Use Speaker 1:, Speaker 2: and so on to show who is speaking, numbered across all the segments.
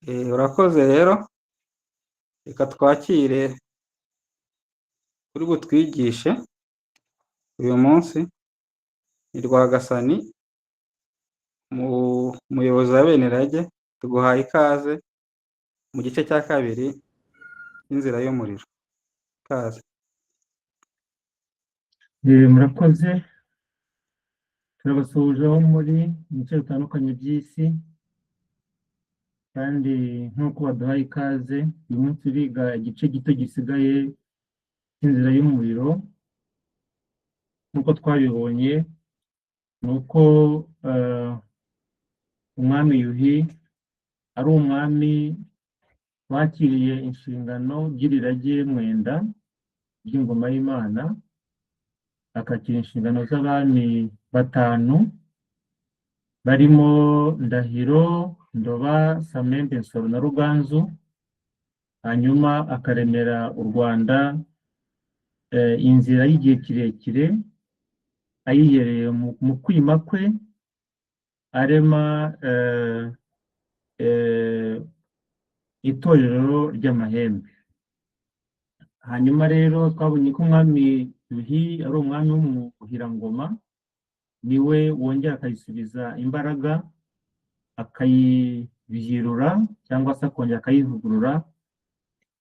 Speaker 1: Urakoze rero, reka twakire kuri butwigishe uyu munsi ni Rwagasani, umuyobozi wa Benirage. Tuguhaye ikaze mu gice cya kabiri cy'inzira y'umuriro. Ikaze.
Speaker 2: Murakoze, turabasuhuje aho muri bice bitandukanye by'isi, kandi nk'uko baduhaye ikaze uyu munsi turiga igice gito gisigaye cy'inzira y'umuriro. Nk'uko twabibonye ni uko umwami Yuhi ari umwami wakiriye inshingano by'Irirage Mwenda by'ingoma y'Imana, akakira inshingano z'abami batanu barimo Ndahiro, Ndoba, Samembe, Nsoro na Ruganzu. Hanyuma akaremera u Rwanda inzira y'igihe kirekire, ayihereye mu kwima kwe arema itorero ry'amahembe. Hanyuma rero twabonye ko umwami Yuhi ari umwami w'umuhirangoma, niwe wongera akayisubiza imbaraga, akayibyirura cyangwa se akongera akayivugurura.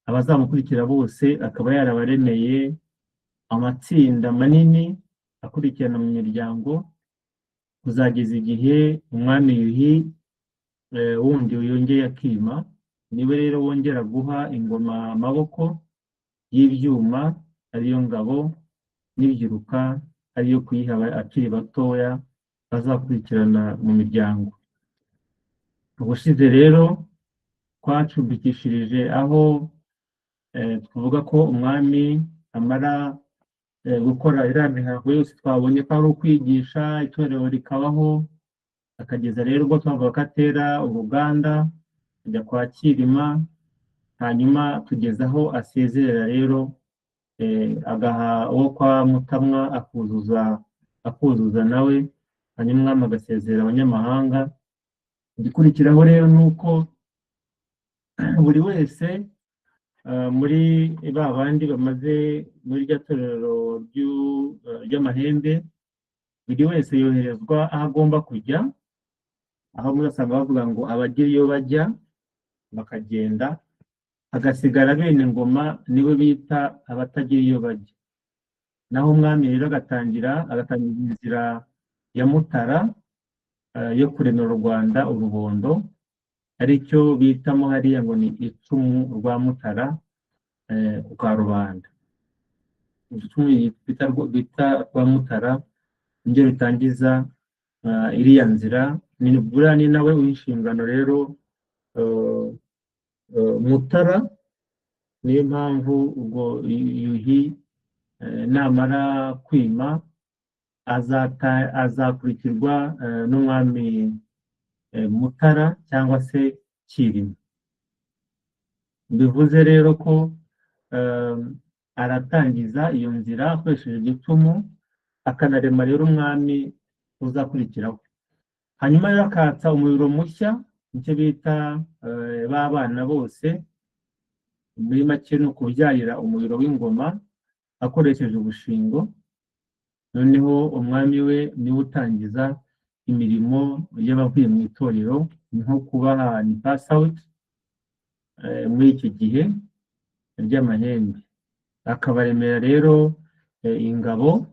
Speaker 2: Abazamukurikira bose akaba yarabaremeye amatsinda manini akurikirana mu miryango, kuzageza igihe umwami Yuhi wundi yongeye akima. Niwe rero wongera guha ingoma amaboko y'ibyuma, ariyo ngabo, n'ibyiruka ariyo kuyiha akiri batoya bazakurikirana mu miryango. Ubushize rero twacumbikishirije aho tuvuga ko umwami amara gukora iriya mihango yose twabonye ko ari ukwigisha itorero rikabaho, akageza rero ubwo twavuga ko atera uruganda ajya kwa Cyilima, hanyuma tugeza aho asezerera rero agaha uwo kwa Mutamwa akuzuza nawe, hanyuma umwami agasezerera abanyamahanga. Igikurikiraho rero ni uko buri wese muri ba bandi bamaze muri rya torero ry'amahembe, buri wese yoherezwa aho agomba kujya, aho murasanga bavuga ngo abagira iyo bajya bakagenda, hagasigara bene ngoma niwe bita abatagira iyo bajya. Naho umwami rero agatangira inzira ya Mutara yo kuremera u Rwanda urubondo, aricyo bitamo hariya ngo ni icumu rwa Mutara ku Karubanda. Icumu bita rwa Mutara nibyo bitangiza iriya nzira. Ni nawe w'inshingano rero Mutara. Niyo mpamvu ubwo Yuhi namara kwima azakurikirwa n'umwami Mutara cyangwa se Cyilima. Bivuze rero ko aratangiza iyo nzira akoresheje igicumu, akanarema rero umwami uzakurikiraho. Hanyuma rero akatsa umuriro mushya, nicyo bita b'abana bose. Muri make ni ukubyarira umuriro w'ingoma akoresheje ubushingo. Noneho umwami we niwe utangiza imirimo y'abavuye mu itorero, nko kubaha ni pass out muri iki gihe ry'amahembe. Akabaremera rero ingabo,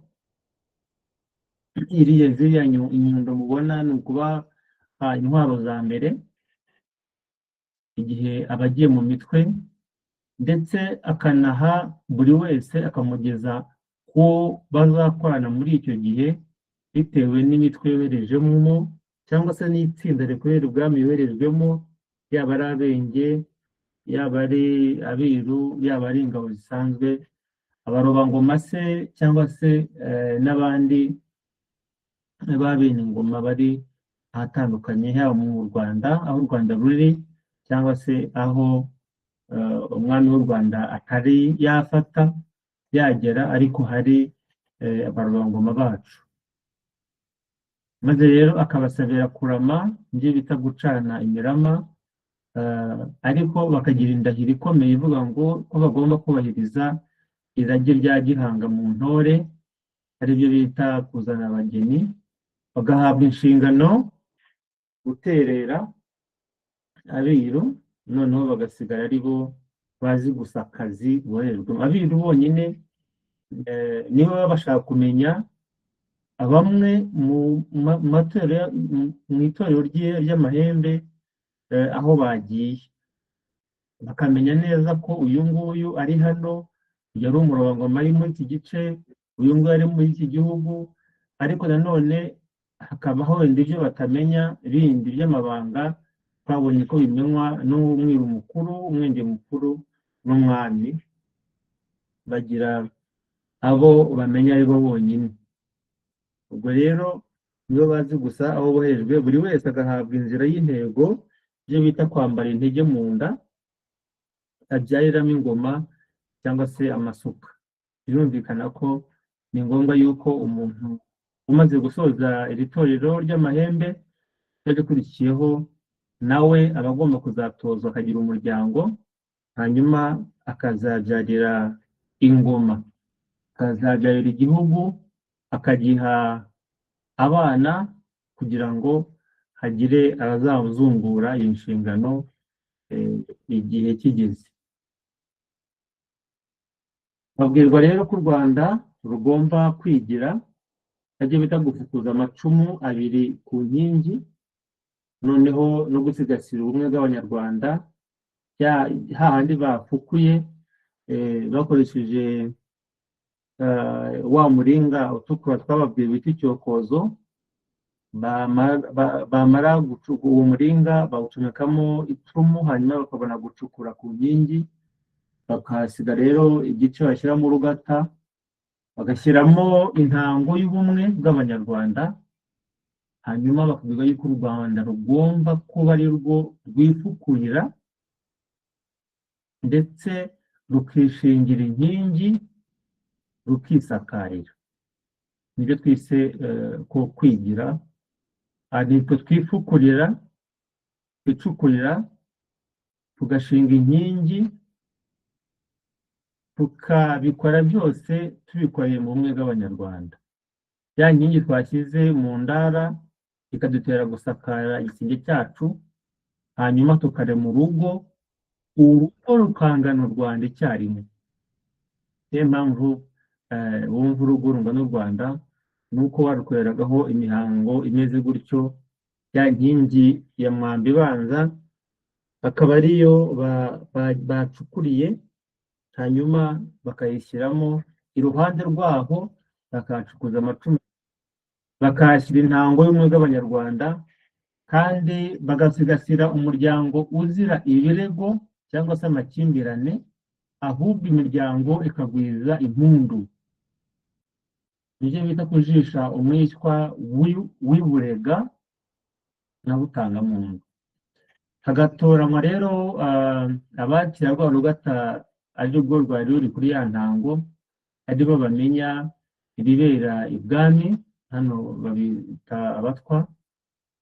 Speaker 2: ziriya inyundo mubona ni ukubaha intwaro za mbere igihe abagiye mu mitwe, ndetse akanaha buri wese akamugeza ko bazakorana muri icyo gihe bitewe n'imitwe yoherejemo cyangwa se n'itsinda rikorera ubwami yoherejwemo, yaba ari abenge, yaba ari abiru, yaba ari ingabo zisanzwe, abarobangoma se cyangwa se n'abandi b'abene ingoma bari ahatandukanye, haba mu Rwanda aho u Rwanda ruri, cyangwa se aho umwami w'u Rwanda atari yafata yagera, ariko hari abarobangoma bacu. Maze rero akabasabira kurama, ibyo bita gucana imirama, ariko bakagira indahiro ikomeye ivuga ngo ko bagomba kubahiriza irage rya gihanga mu ntore, aribyo bita kuzana abageni, bagahabwa inshingano guterera abiru, noneho bagasigara ari bo bazi gusa akazi boherejwe. Abiru bonyine nibo baba bashaka kumenya bamwe mu itorero ry'amahembe aho bagiye, bakamenya neza ko uyu nguyu ari hano, yari umurabangoma ari muri iki gice, uyu nguyu ari muri iki gihugu, ariko nanone hakabaho wenda ibyo batamenya bindi by'amabanga twabonye ko bimenywa n'umwiru mukuru, umwenge mukuru n'umwami, bagira abo bamenya ari bo bonyine. Ubwo rero nibo bazi gusa aho boherejwe, buri wese agahabwa inzira y'intego, ibyo bita kwambara intege mu nda abyariramo ingoma cyangwa se amasuka. Birumvikana ko ni ngombwa yuko umuntu umaze gusoza iri torero ry'amahembe ryakurikiyeho nawe aba agomba kuzatozwa akagira umuryango, hanyuma akazabyarira ingoma, akazabyarira igihugu, akagiha abana kugira ngo hagire abazazungura iyi nshingano igihe kigeze. Babwirwa rero ko u Rwanda rugomba kwigira, ajya bita gufukuza amacumu abiri ku nkingi, noneho no gusigasira ubumwe bw'Abanyarwanda, hahandi bafukuye bakoresheje wa muringa utukura twababwiye bita icyokozo, bamara gucukura uwo muringa bawucomekamo icumu, hanyuma bakabona gucukura ku nkingi, bakahasiga rero igice bashyiramo urugata, bagashyiramo intango y'ubumwe bw'Abanyarwanda, hanyuma bakavuga yuko u Rwanda rugomba kuba ari rwo rwifukurira ndetse rukishingira inkingi, rukisakarira. Nibyo twise ko kwigira, nitwe twifukurira, twicukurira, tugashinga inkingi, tukabikora byose tubikoreye mu bumwe bw'Abanyarwanda. Ya nkingi twashyize mu ndara ikadutera gusakara igisenge cyacu, hanyuma tukarema urugo, urugo rukangana u Rwanda icyarimwe. Niyo mpamvu wumva urugo rungana u Rwanda, nuko barukoreragaho imihango imeze gutyo, ya nkingi ya mwamba ibanza akaba ariyo bacukuriye, hanyuma bakayishyiramo, iruhande rwaho bakahacukuza amacumu, bakahashyira intango y'ubumwe bw'Abanyarwanda, kandi bagasigasira umuryango uzira ibirego cyangwa se amakimbirane, ahubwo imiryango ikagwiza impundu. Nibyo bita kujisha umwishywa w'iburega na butangamuntu. Hagatoranywa rero abakira rwa rugata ari rwo rwari ruri kuri ya ntango, ari bo bamenya ibibera ibwami, hano babita abatwa,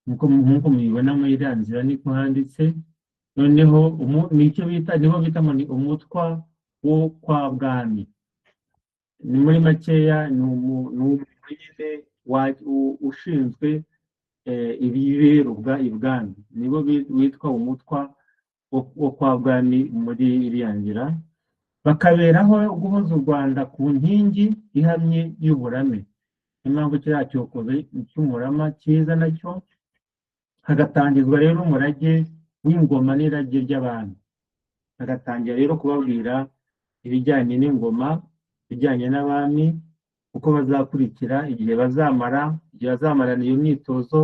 Speaker 2: nk'uko mubibona muri iriya nzira niko handitse. Noneho nicyo bita, niho bita ngo ni umutwa wo kwa bwami. Ni muri makeya ni umuntu nyine ushinzwe ibiberubwa ibwami, nibo witwa umutwa wo kwa bwami muri iriya nzira, bakaberaho guhoza u Rwanda ku nkingi ihamye y'uburame. Impamvu kiriya cyokozo cy'umurama cyiza nacyo, hagatangizwa rero umurage w'ingoma n'irage ry'abantu, hagatangira rero kubabwira ibijyanye n'ingoma, ibijyanye n'abami, uko bazakurikira, igihe bazamarana iyo myitozo,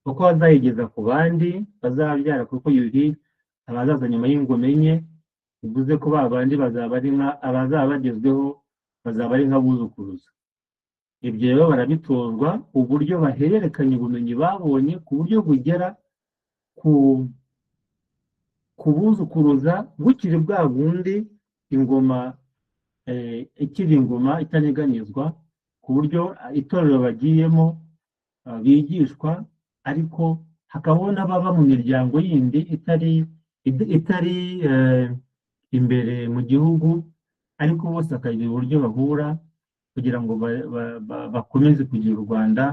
Speaker 2: uko bazayigeza ku bandi bazabyara, kuko yuhi abazaza nyuma y'ingoma enye, bivuze ko ba bandi abazaba bagezweho bazaba ari nk'abuzukuruza. Ibyo rero barabitozwa, uburyo bahererekanya ubumenyi babonye ku buryo bugera ku buzukuruza bukiri bwa bundi, ingoma ikiri ingoma itanyeganyezwa, ku buryo itorero bagiyemo bigishwa, ariko hakabaho n'ababa mu miryango yindi itari itari imbere mu gihugu, ariko bose bakagira uburyo bahura kugira ngo bakomeze kugira u Rwanda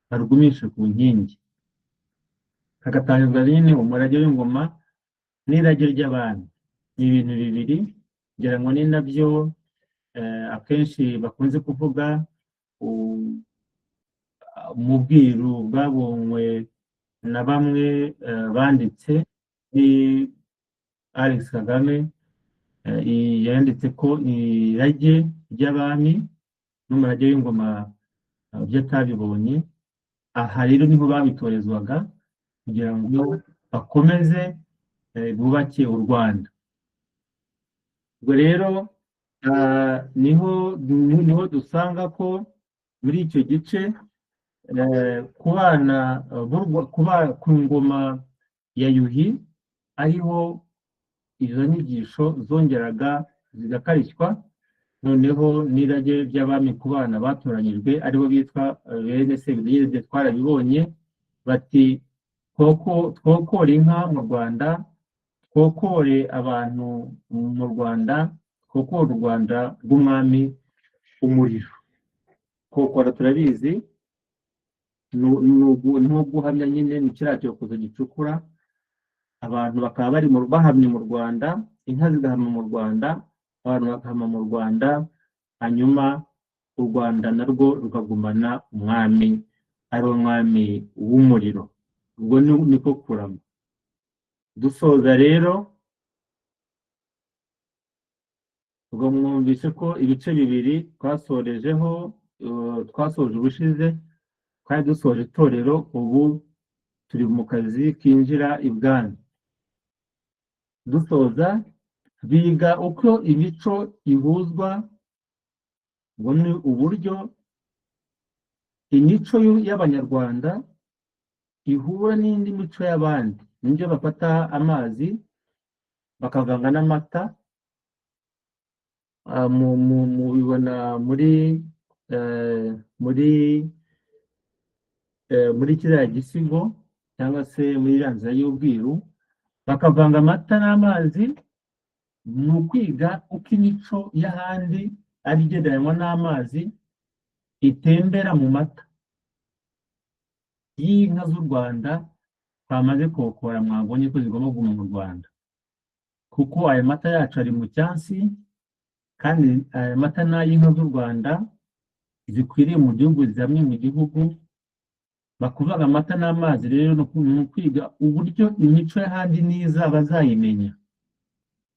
Speaker 2: barugumishe ku nkingi. Hagatangizwa nyine umurage w'ingoma n'irage ry'abami. Ni ibintu bibiri ngira ngo ni nabyo akenshi bakunze kuvuga mu bwiru bwabonywe na bamwe banditse, ni Alex Kagame yanditse ko irage ry'abami n'umurage w'ingoma byo atabibonye. Aha rero niho babitorezwaga kugira ngo bakomeze bubake u Rwanda. Ubwo rero niho dusanga ko muri icyo gice ku ngoma ya Yuhi ariho izo nyigisho zongeraga zigakarishywa, noneho n'irage ry'abami ku bana batoranyijwe aribo bitwa bene Sebidiyede. Twarabibonye bati twokore inka mu Rwanda, twokore abantu mu Rwanda, twokore u Rwanda rw'umwami umuriro. Kokora turabizi no guhamya nyine ni kiriya cyokozo gicukura, abantu bakaba bari bahamye mu Rwanda, inka zigahama mu Rwanda, abantu bakahama mu Rwanda, hanyuma u Rwanda narwo rukagumana umwami ari wo mwami w'umuriro. Ubwo niko kurama. Dusoza rero, ubwo mwumvise ko ibice bibiri twasorejeho, twasoje ubushize, twari dusoje itorero, ubu turi mu kazi kinjira ibwami. Dusoza biga uko imico ihuzwa, ngo ni uburyo imico y'Abanyarwanda ihura n'indi mico y'abandi. Nibyo bafata amazi bakavanga n'amata, mubibona muri kiriya gisigo cyangwa se muri iriya nzira y'ubwiru, bakavanga amata n'amazi. Ni ukwiga uko imico y'ahandi ari igereranywa n'amazi itembera mu mata y'inka z'u Rwanda twamaze kokora. Mwabonye ko zigomba kuguma mu Rwanda kuko aya mata yacu ari mu cyansi, kandi aya mata n'ay'inka z'u Rwanda zikwiriye mu gihugu, zizamwe mu gihugu. Bakuvaga amata n'amazi rero ni ukwiga uburyo imico y'ahandi niza bazayimenya,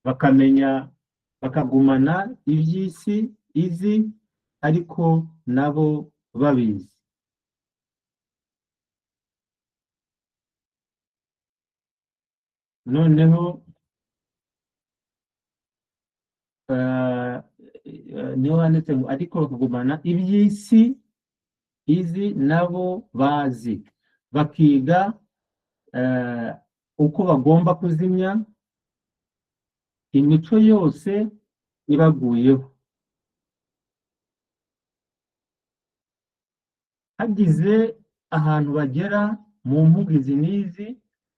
Speaker 2: bakamenya, bakagumana iby'isi izi ariko nabo babizi. Noneho niho handitse ngo ariko bakagumana iby'isi izi nabo bazi, bakiga uko bagomba kuzimya imico yose ibaguyeho. Hagize ahantu bagera mu mpugu izi n'izi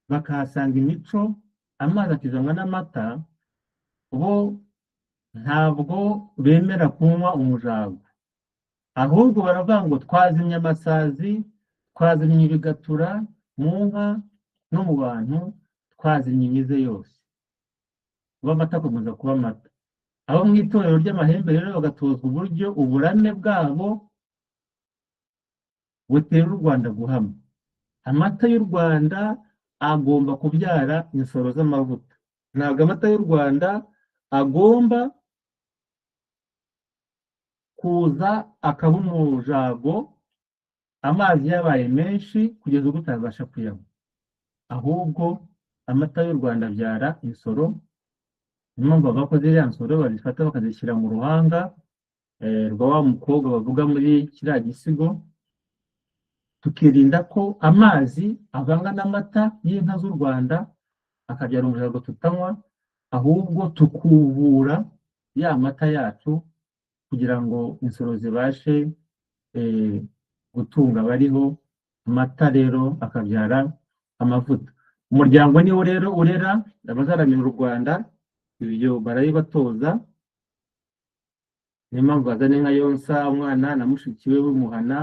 Speaker 2: bakahasanga imico, amazi akizanwa n'amata, bo ntabwo bemera kunywa umujago, ahubwo baravuga ngo twazimya amasazi, twazimya ibigatura mu nka no mu bantu, twazimya imize yose. Kuba amata akomeza kuba amata. Abo mu itorero ry'amahembe rero bagatozwa uburyo uburame bwabo butera u Rwanda guhama. Amata y'u Rwanda agomba kubyara insoro z'amavuta. Ntabwo amata y'u Rwanda agomba kuza akaba umujago, amazi yabaye menshi kugeza ubwo utabasha kuyanywa. Ahubwo amata y'u Rwanda abyara insoro. Niyo mpamvu abakoze iriya nsoro bazifata bakazishyira mu ruhanga rwa wa mukobwa bavuga muri kiriya gisigo, tukirinda ko amazi avanga n'amata y'inka z'u Rwanda akabyara umujago tutanywa, ahubwo tukubura ya mata yacu kugira ngo insoro zibashe gutunga abariho. Amata rero akabyara amavuta. umuryango niwo rero urera abazaramira u Rwanda, ibyo barabibatoza. Niyo mpamvu bazana inka yonsa umwana na mushiki we w'umuhana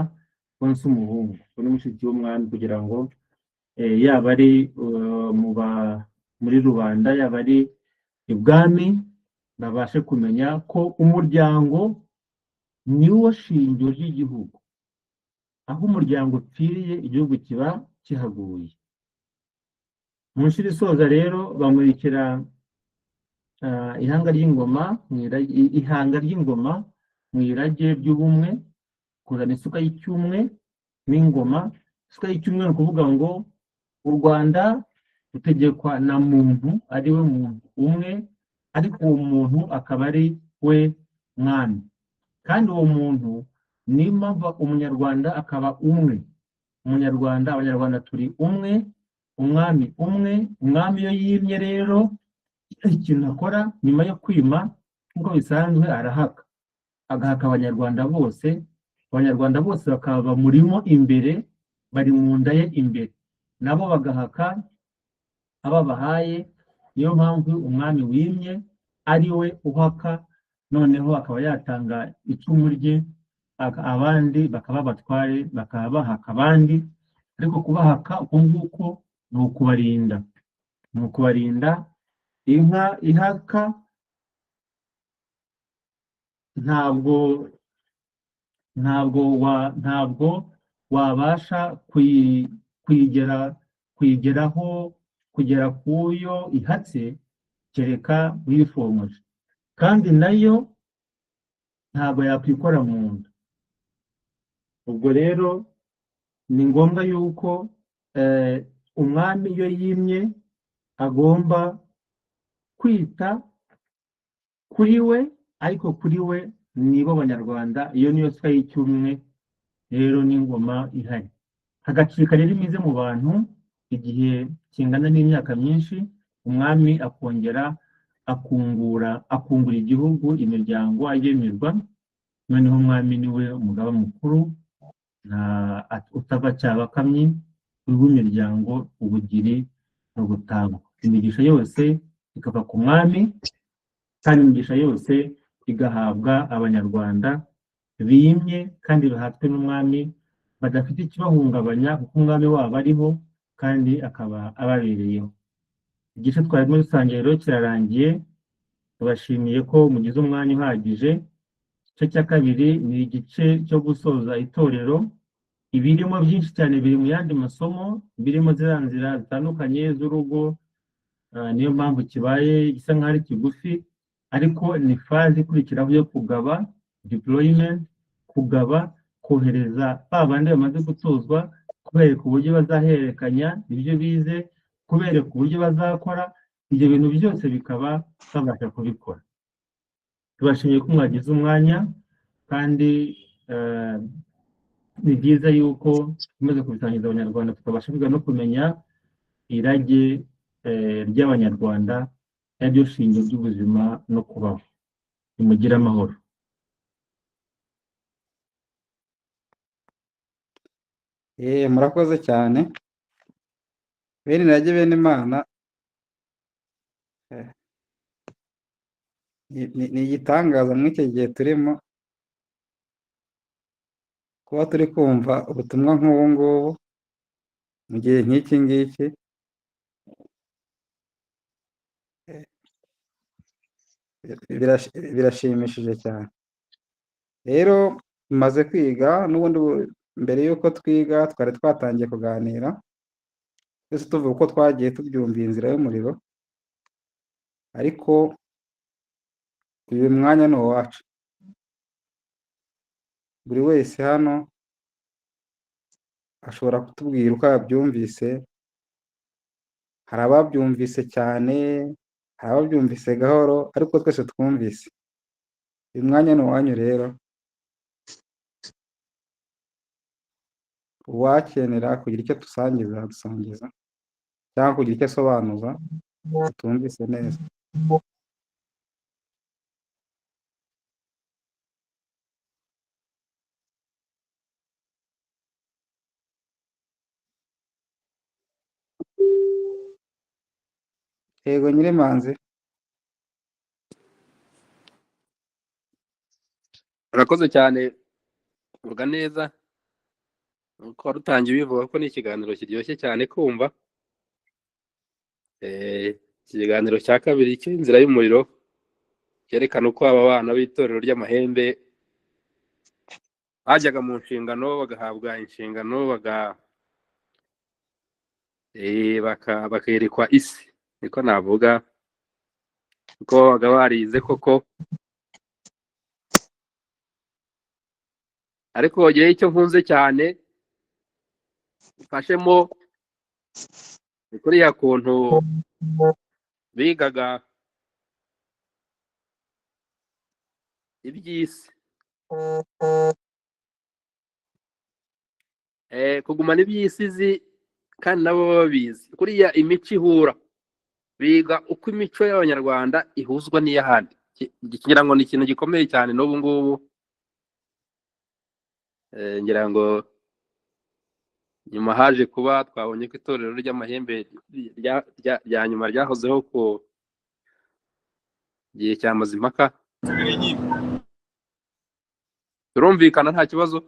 Speaker 2: wonsa umuhungu, uwo ni mushiki w'umwami, kugira ngo yaba ari muri rubanda, yaba ari ibwami, babashe kumenya ko umuryango niwo shingiro ry'igihugu. Aho umuryango upfiriye igihugu kiba kihaguye. Mu nshuro isoza rero bamurikira ihanga ry'ingoma mu irage ry'ubumwe, kuzana isuka y'icyumwe n'ingoma. Isuka y'icyumwe ni ukuvuga ngo u Rwanda rutegekwa na muntu, ari we muntu umwe, ariko uwo muntu akaba ari we mwami. Kandi uwo muntu niyo mpamvu umunyarwanda akaba umwe. Abanyarwanda turi umwe, umwami umwe. Umwami iyo yimye rero, ikintu akora nyuma yo kwima nk'uko bisanzwe, arahaka, agahaka abanyarwanda bose. Abanyarwanda bose bakaba bamurimo imbere, bari mu nda ye imbere, nabo bagahaka ababahaye. Niyo mpamvu umwami wimye ari we uhaka, noneho akaba yatanga icumu rye, abandi bakaba abatware, bakaba bahaka abandi. Ariko kubahaka uko nguko ni ukubarinda. Inka ihaka ntabwo wabasha kugera kuyo ihatse, kereka wifomoje. Kandi nayo ntabwo yakwikora mu nda. Ubwo rero ni ngombwa yuko umwami iyo yimye agomba kwita kuri we, ariko kuri we nibo Abanyarwanda. Iyo niyo suka y'icyumwe rero n'ingoma ihari. Hagacika rero imize mu bantu igihe kingana n'imyaka myinshi, umwami akongera akungura igihugu, imiryango ayemerwa. Noneho umwami niwe umugaba mukuru, utava cyabakamyi, w'imiryango, ubugiri n'ubutangwa. Imigisha yose ikava ku mwami, kandi imigisha yose igahabwa Abanyarwanda bimye kandi bahatwe n'umwami, badafite ikibahungabanya, kuko umwami wabo ariho kandi akaba ababereyeho. Igice twarimo dusangiye rero kirarangiye. Tubashimiye ko mugize umwanya uhagije. Igice cya kabiri ni igice cyo gusoza itorero. Ibirimo byinshi cyane biri mu yandi masomo, birimo ziriya nzira zitandukanye z'urugo. Niyo mpamvu kibaye gisa nk'aho ari kigufi, ariko ni fazi ikurikiraho yo kugaba, deployment, kugaba, kohereza ba bandi bamaze gutozwa, kubereka uburyo bazahererekanya ibyo bize, kubereka uburyo bazakora. Ibyo bintu byose bikaba babasha kubikora. Tubashimiye ko mwagize umwanya, kandi ni byiza yuko tumaze kubisangiza Abanyarwanda, tukabasha kwiga no kumenya irage ry'Abanyarwanda, naryo shingiro ry'ubuzima no kubaho. Nimugire amahoro.
Speaker 1: Murakoze cyane. Bene irage, bene Imana, ni igitangaza muri iki gihe turimo, kuba turi kumva ubutumwa nk'ubu ngubu mu gihe nk'iki ngiki. Birashimishije cyane. Rero tumaze kwiga, n'ubundi mbere y'uko twiga twari twatangiye kuganira, twese tuvuga uko twagiye tubyumva inzira y'umuriro, ariko uyu mwanya ni uwacu. Buri wese hano ashobora kutubwira uko yabyumvise. Hari ababyumvise cyane, hari ababyumvise gahoro, ariko twese twumvise. Uyu mwanya ni uwanyu rero. Uwakenera kugira icyo dusangiza, cyangwa kugira icyo asobanuza tutumvise neza. yego Nyirimanzi.
Speaker 3: urakoze cyane, uvuga neza uko warutangiye ubivuga ko ni ikiganiro kiryoshye cyane kumva. Ikiganiro cya kabiri cy'inzira y'umuriro cyerekana uko aba bana b'itorero ry'amahembe bajyaga mu nshingano, bagahabwa inshingano, bakerekwa isi, niko navuga, kuko babaga barize koko. ariko igihe icyo nkunze cyane mfashemo ni kuriya kuntu bigaga iby'isi, kugumana iby'isi izi kandi nabo babizi. Kuriya imico ihura, biga uko imico y'abanyarwanda ihuzwa n'iy'ahandi. Ngira ngo ni ikintu gikomeye cyane n'ubu ngubu. Ngira ngo nyuma haje kuba twabonye ko itorero ry'amahembe rya nyuma ryahozeho ku gihe cya Mazimpaka. Turumvikana nta kibazo?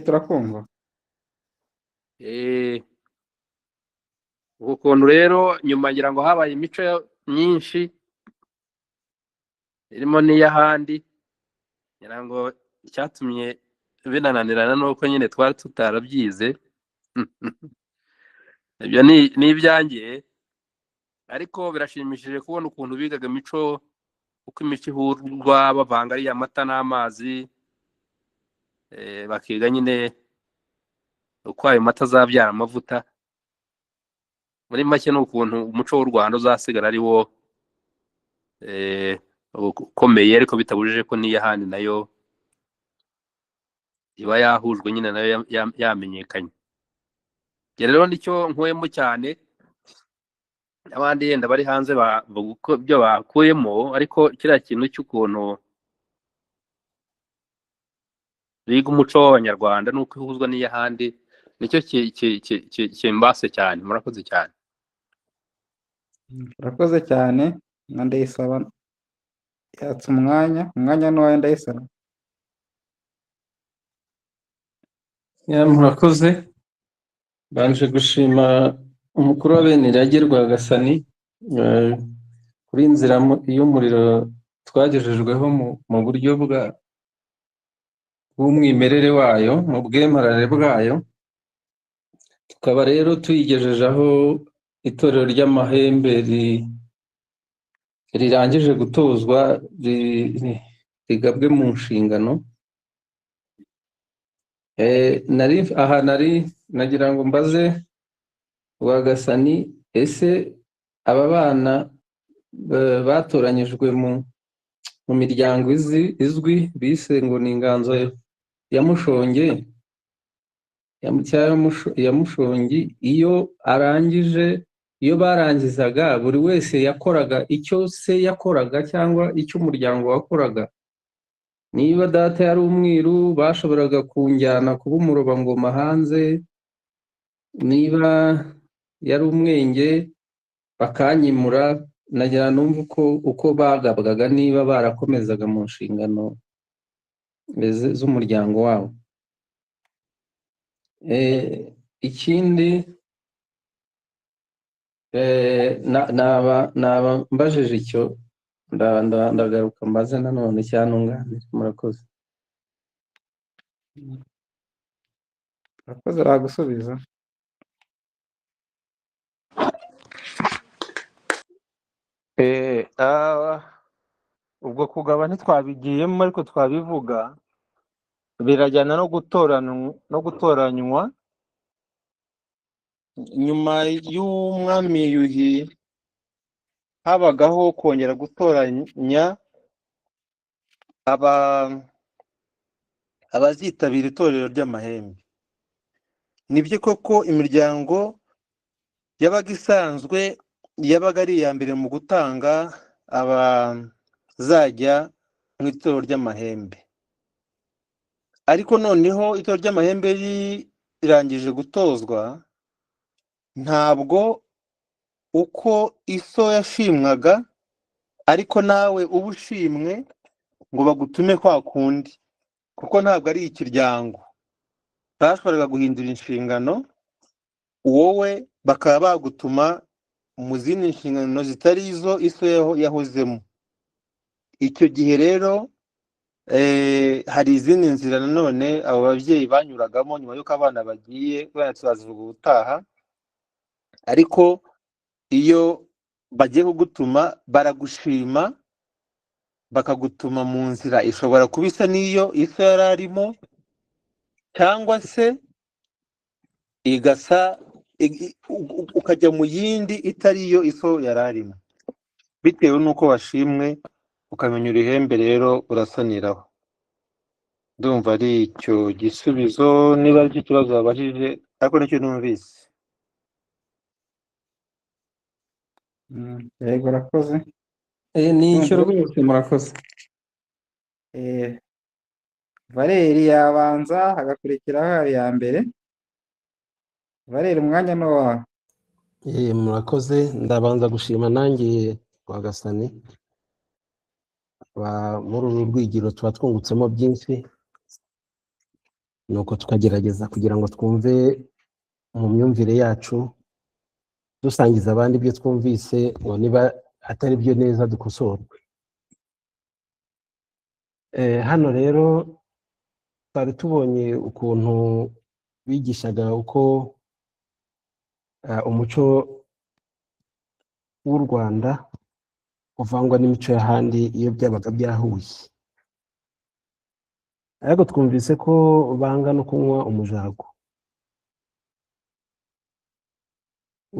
Speaker 1: Turakumva.
Speaker 3: uko kuntu rero nyuma ngira ngo habaye imico myinshi irimo n'iy'ahandi. ngira ngo icyatumye binananirana nuko nyine twari tutarabyize. ibyo ni ibyanjye, ariko birashimishije kubona ukuntu bigaga imico, uko imico ihurwa, bavanga ariya amata n'amazi, bakiga nyine uko ayo mata azabyara amavuta. Muri make ni ukuntu umuco w'u Rwanda uzasigara ari wo ukomeye, ariko bitabujije ko n'iy'ahandi nayo iba yahujwe nyine nayo yamenyekanye. Rero nicyo nkuyemo cyane. Abandi yenda bari hanze bavuga uko ibyo bakuyemo, ariko kiriya kintu cy'ukuntu biga umuco w'abanyarwanda n'uko ihuzwa n'iy'ahandi nicyo kimbase cyane. Murakoze cyane.
Speaker 1: Urakoze cyane. na Ndayisaba yatse umwanya n'uwawe Ndayisaba.
Speaker 4: Murakoze. Banje gushima umukuru wa bene Irage Rwagasani kuri inzira y'umuriro twagejejweho mu buryo bw'umwimerere wayo, mu bwemarare bwayo. Tukaba rero tuyigejeje aho itorero ry'amahembe rirangije gutozwa, rigabwe mu nshingano. Nagira ngo mbaze Rwagasani, ese aba bana batoranyijwe mu miryango izwi bise ngo ni inganzo ya Mushongi, ya Mushongi, iyo barangizaga buri wese yakoraga icyo se yakoraga cyangwa icyo umuryango wakoraga. Niba data yari umwiru, bashoboraga kunjyana kuba umurobangoma hanze. Niba yari umwenge, bakanyimura. Nagira numva uko bagabwaga, niba barakomezaga mu nshingano z'umuryango wabo. Ikindi naba mbajije icyo, ndagaruka mbaze nanone cyanunganira. Murakoze.
Speaker 1: Urakoze, aragusubiza.
Speaker 5: ubwo kugaba ntitwabigiyemo, ariko twabivuga. Birajyana no gutoranywa. Nyuma y'umwami Yuhi habagaho kongera gutoranya abazitabira itorero ry'amahembe. Nibyo koko imiryango yabaga isanzwe yabaga ari iya mbere mu gutanga abazajya mu itorero ry'amahembe. Ariko noneho itorero ry'amahembe rirangije gutozwa, ntabwo uko iso yashimwaga ariko nawe uba ushimwe ngo bagutume kwa kundi, kuko ntabwo ari ikiryango. Bashoboraga guhindura inshingano, wowe bakaba bagutuma mu zindi nshingano zitari izo iso yahozemo. Icyo gihe rero hari izindi nzira nanone abo babyeyi banyuragamo nyuma y'uko abana bagiye, wenda tuzazivuga ubutaha, ariko iyo bagiye kugutuma baragushima bakagutuma mu nzira ishobora kuba isa n'iyo iso yari arimo, cyangwa se igasa ukajya mu yindi itari iyo iso yari arimo, bitewe n'uko washimwe ukamenya urihembe rero urasaniraho. Ndumva ari icyo gisubizo, niba ari cyo kibazo babajije, ariko nicyo numvise.
Speaker 1: Yego urakoze.
Speaker 4: ni icyo rwose murakoze.
Speaker 1: Valeri yabanza hagakurikiraho iya mbere. Valeri umwanya ni uwawe.
Speaker 6: Murakoze, ndabanza gushima nanjye Rwagasani, muri uru rwigiro tuba twungutsemo byinshi, nuko tukagerageza kugira ngo twumve mu myumvire yacu, dusangiza abandi ibyo twumvise, ngo niba atari byo neza dukosorwe. Hano rero twari tubonye ukuntu bigishaga uko umuco w'u Rwanda uvangwa n'imico y'ahandi iyo byabaga byahuye, ariko twumvise ko banga no kunywa umujago.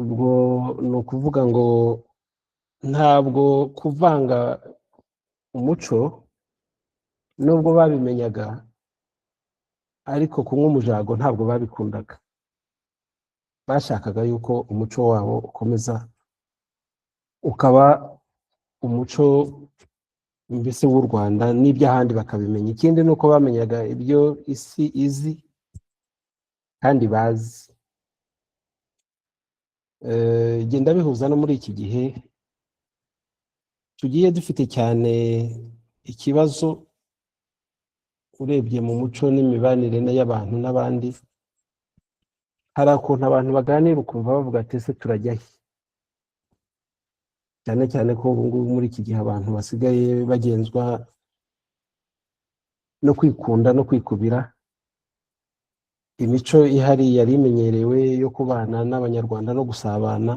Speaker 6: Ubwo ni ukuvuga ngo ntabwo kuvanga umuco, nubwo babimenyaga, ariko kunywa umujago ntabwo babikundaga. Bashakaga yuko umuco wabo ukomeza ukaba umuco mbese w'u Rwanda, n'iby'ahandi bakabimenya. Ikindi ni uko bamenyaga ibyo isi izi kandi bazi. Genda bihuza no muri iki gihe tugiye dufite cyane ikibazo, urebye mu muco n'imibanire y'abantu n'abandi, hari ukuntu abantu baganira ukumva bavuga ati ese turajya he? Cyane cyane ko ubu ngubu muri iki gihe abantu basigaye bagenzwa no kwikunda no kwikubira. Imico ihari yari imenyerewe yo kubana n'Abanyarwanda no gusabana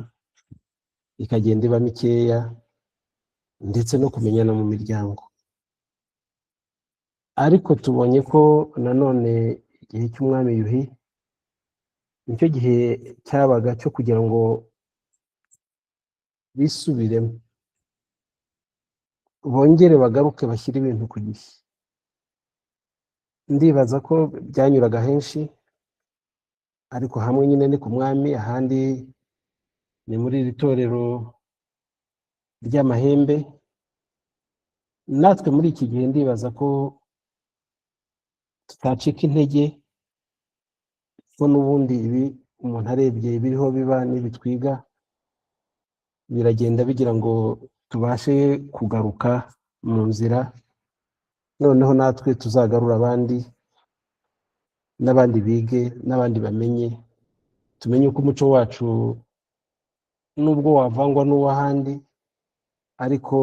Speaker 6: ikagenda iba mikeya, ndetse no kumenyana mu miryango. Ariko tubonye ko nanone igihe cy'umwami Yuhi nicyo gihe cyabaga cyo kugira ngo bisubiremo, bongere bagaruke bashyire ibintu ku gihe. Ndibaza ko byanyuraga henshi, ariko hamwe nyine ni ku mwami, ahandi ni muri iri torero ry'amahembe. Natwe muri iki gihe ndibaza ko tutacika intege, ko n'ubundi ibi umuntu arebye biriho biba n'ibitwiga biragenda bigira ngo tubashe kugaruka mu nzira, noneho natwe tuzagarura abandi, n'abandi bige, n'abandi bamenye, tumenye uko umuco wacu nubwo wavangwa n'uw'ahandi, ariko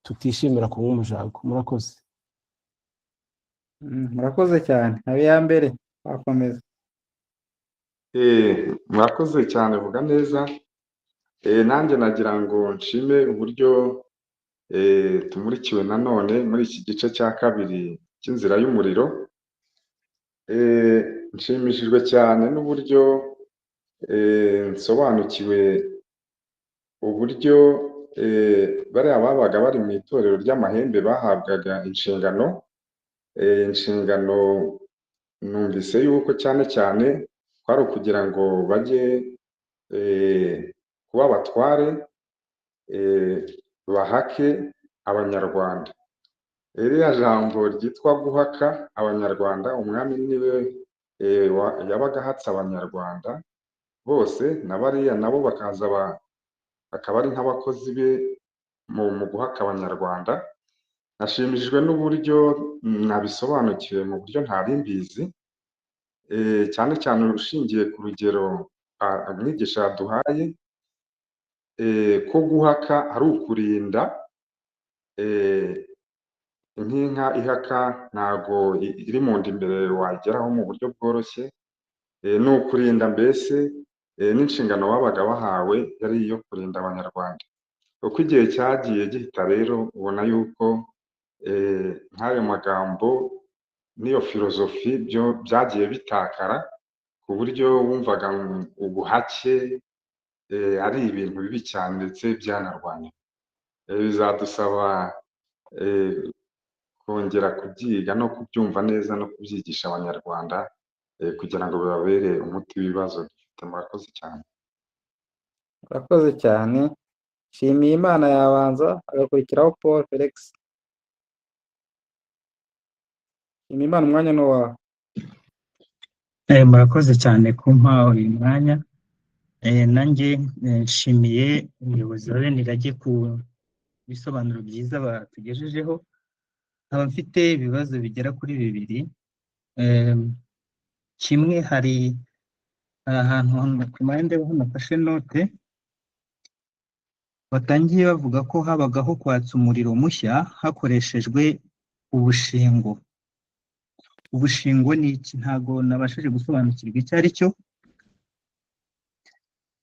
Speaker 6: tutishimira kunywa umujago. Murakoze.
Speaker 1: Murakoze cyane. Iya mbere wakomeza.
Speaker 7: Murakoze cyane, vuga neza. Nanjye nagira ngo nshime uburyo tumurikiwe nanone muri iki gice cya kabiri cy'inzira y'umuriro. Nshimishijwe cyane n'uburyo nsobanukiwe uburyo bariya babaga bari mu itorero ry'amahembe bahabwaga inshingano. Inshingano numvise yuko cyane cyane kwari ukugira ngo bajye kuba abatware, bahake Abanyarwanda. Iriya jambo ryitwa guhaka Abanyarwanda, umwami niwe yabaga ahatse Abanyarwanda bose, na bariya nabo bakaza bakaba ari nk'abakozi be mu guhaka abanyarwanda. Nashimishijwe n'uburyo nabisobanukiwe mu buryo ntari mbizi, cyane cyane ushingiye ku rugero umwigisha yaduhaye, ko guhaka ari ukurinda. Nk'inka ihaka ntago iri mu nda imbere wageraho mu buryo bworoshye, ni ukurinda mbese, n'inshingano babaga bahawe yari iyo kurinda abanyarwanda. Uko igihe cyagiye gihita rero ubona yuko nk'ayo magambo n'iyo filozofi byo byagiye bitakara, ku buryo wumvaga ubuhake ari ibintu bibi cyane ndetse byanarwanya. Bizadusaba kongera kubyiga no kubyumva neza no kubyigisha abanyarwanda, kugira ngo bibabere umuti w'ibibazo dufite. Murakoze cyane.
Speaker 1: urakoze cyane. Nshimiye Imana yabanza agakurikiraho Paul Felix. Nshimiye Imana, umwanya ni uwawe.
Speaker 8: Murakoze cyane kumpa uyu mwanya. Nanjye nshimiye umuyobozi wa Benirage ku bisobanuro byiza batugejejeho. Nkaba mfite ibibazo bigera kuri bibiri. Kimwe, hari ahantu ku mpande ho nafashe note, batangiye bavuga ko habagaho kwatsa umuriro mushya hakoreshejwe ubushingo. Ubushingo ni iki? Ntago nabashije gusobanukirwa icyo ari cyo.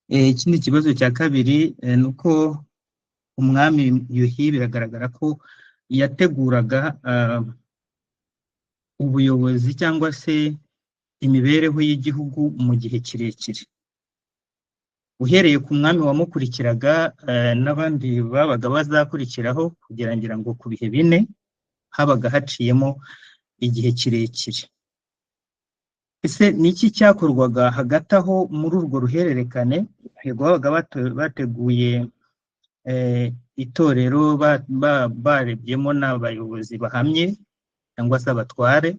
Speaker 8: Ikindi kibazo cya kabiri ni uko umwami Yuhi biragaragara ko yateguraga ubuyobozi cyangwa se imibereho y'igihugu mu gihe kirekire. Uhereye ku mwami wamukurikiraga n'abandi babaga bazakurikiraho, kugira ngo ku bihe bine habaga haciyemo igihe kirekire. Ese ni iki cyakorwaga hagati aho muri urwo ruhererekane? Yego, babaga bateguye itorero, barebyemo n'abayobozi bahamye cyangwa se abatware.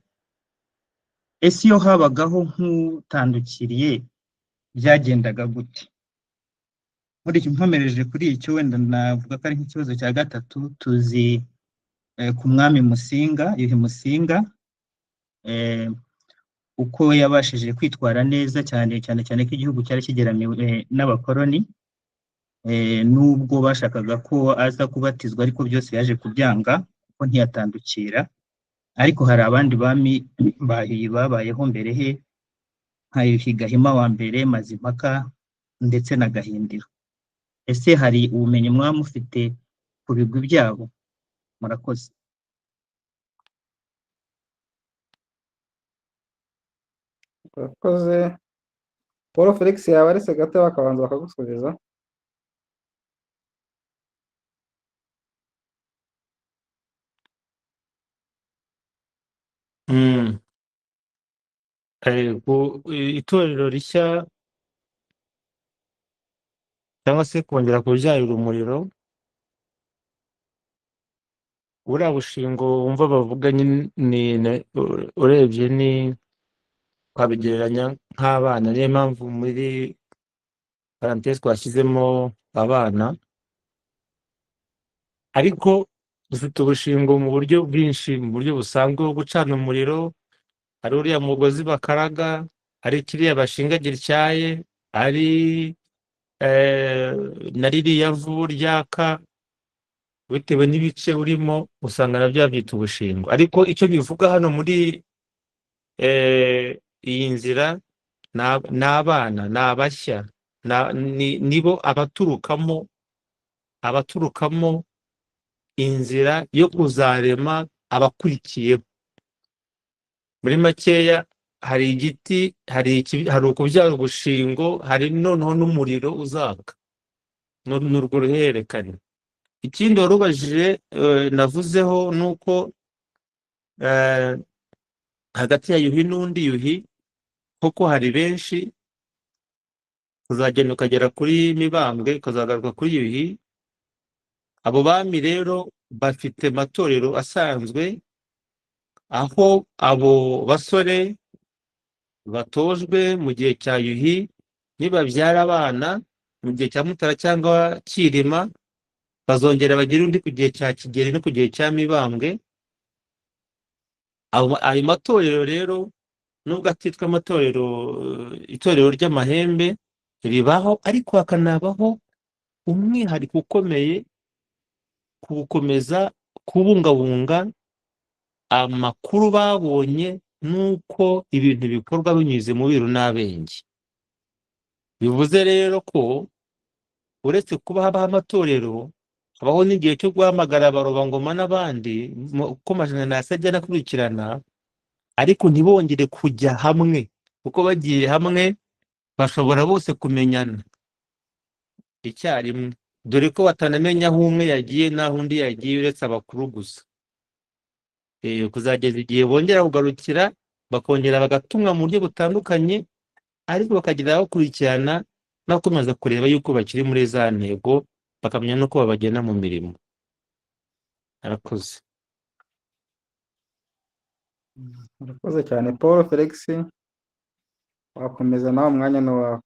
Speaker 8: Ese iyo habagaho nk'utandukiriye byagendaga gute? Muri iki mpamereje kuri icyo, wenda navuga ko ari nk'ikibazo cya gatatu. Tuzi ku mwami Musinga, Yuhi Musinga, uko yabashije kwitwara neza cyane ko igihugu cyari kigeramiwe n'abakoloni. Nubwo bashakaga ko aza kubatizwa, ariko byose yaje kubyanga kuko ntiyatandukira. Ariko hari abandi bami babayeho mbere he, nka Yuhi Gahima wa mbere, Mazimpaka ndetse na Gahindiro. Ese hari ubumenyi mwaba mufite ku bigwi byabo? Murakoze.
Speaker 1: Urakoze. Paul Felix yaba aretse gato bakabanza bakagusubiza.
Speaker 2: Itorero rishya cyangwa se kongera kubyarira umuriro, buriya bushingo wumva bavuga urebye ni twabigereranya nk'abana. Niyo mpamvu muri parantesi twashyizemo abana. Ariko dufite ubushingo mu buryo bwinshi, mu buryo busanzwe bwo gucana umuriro. Hari uriya mugozi bakaraga, hari kiriya bashingagira icyaye, ari na ririya vu ryaka, bitewe n'ibice urimo usanga nabyo babyita ubushingo. Ariko icyo bivuga hano muri iyi nzira ni abana, ni abashya, nibo abaturukamo inzira yo kuzarema abakurikiyeho. Muri makeya, hari igiti, hari ukubyara ubushingo, hari noneho n'umuriro uzaka. N'urwo ruhererekane. Ikindi warubajije navuzeho ni uko hagati ya Yuhi n'undi Yuhi koko hari benshi, uzagenda ukagera kuri Mibambwe ukazagaruka kuri Yuhi. Abo bami rero bafite amatorero asanzwe, aho abo basore batojwe mu gihe cya Yuhi nibabyara abana
Speaker 9: mu gihe cya Mutara cyangwa Cyilima, bazongera bagire undi ku gihe cya Kigeli no ku gihe cya Mibambwe. Ayo matorero rero nubwo atitwa amatorero, itorero ry'amahembe ribaho, ariko hakanabaho umwihariko ukomeye ku gukomeza kubungabunga amakuru babonye n'uko ibintu bikorwa binyuze mu biru n'abenge. Bivuze rero ko uretse kuba habaho amatorero, habaho n'igihe cyo guhamagara abarobangoma n'abandi uko amajana asajya anakurikirana, ariko ntibongere kujya hamwe, kuko bagiye hamwe bashobora bose kumenyana icyarimwe, dore ko batanamenya aho umwe yagiye n'aho undi yagiye uretse abakuru gusa. Kuzageza igihe bongera kugarukira, bakongera bagatumwa mu buryo butandukanye, ariko bakagira bakurikirana no gukomeza kureba yuko bakiri muri za ntego, bakamenya n'uko babagena mu mirimo. Arakoze.
Speaker 1: Murakoze cyane Paul Felix, wakomeza nawe umwanya ni wawe.